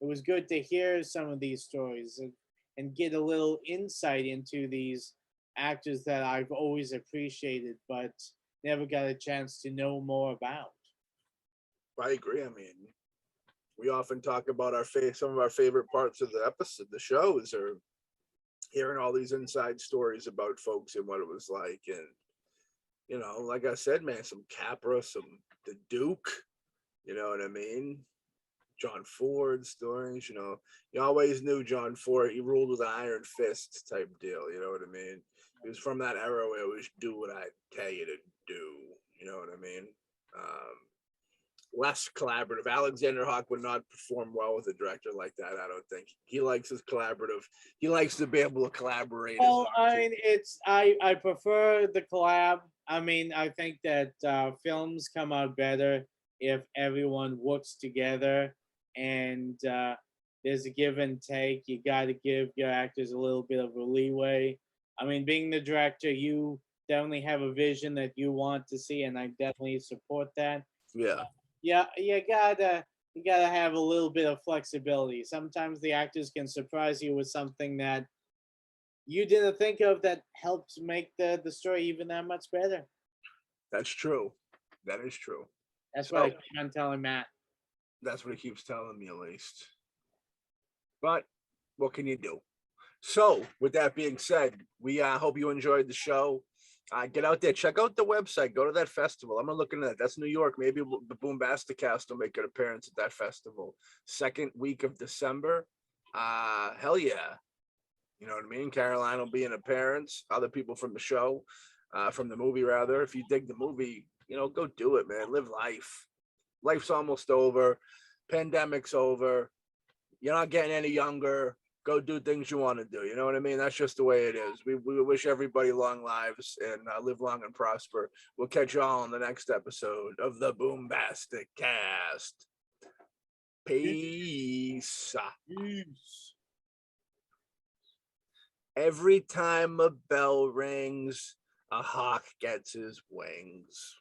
it was good to hear some of these stories, and get a little insight into these actors that I've always appreciated, but never got a chance to know more about. I agree. I mean, we often talk about some of our favorite parts of the episode, the shows, or hearing all these inside stories about folks and what it was like. And like I said, man, some Capra, some the Duke, you know what I mean? John Ford stories, you always knew John Ford, he ruled with an iron fist type deal, you know what I mean? He was from that era where it was do what I tell you to do, you know what I mean? Um, Less collaborative. Alexander Hawk would not perform well with a director like that, I don't think. He likes his collaborative. He likes to be able to collaborate as Well, hard I too. mean, I prefer the collab. I mean, I think that films come out better if everyone works together, and there's a give and take. You got to give your actors a little bit of a leeway. I mean, being the director, you definitely have a vision that you want to see, and I definitely support that. Yeah, Yeah, you gotta have a little bit of flexibility. Sometimes the actors can surprise you with something that you didn't think of that helps make the story even that much better. that's true. That is true. That's what I So keep on telling Matt. that's what he keeps telling me, at least. But what can you do? So, with that being said, we hope you enjoyed the show. Get out there, check out the website, go to that festival. I'm looking at that. That's New York. Maybe the BoomBastiCAST will make an appearance at that festival. Second week of December. Hell yeah. You know what I mean? Caroline will be an appearance. Other people from the show, from the movie, rather. If you dig the movie, go do it, man. Live life. Life's almost over. Pandemic's over. You're not getting any younger. Go do things you want to do. You know what I mean? That's just the way it is. We wish everybody long lives and live long and prosper. We'll catch y'all on the next episode of the Boombastic Cast. Peace. Peace. Every time a bell rings, a hawk gets his wings.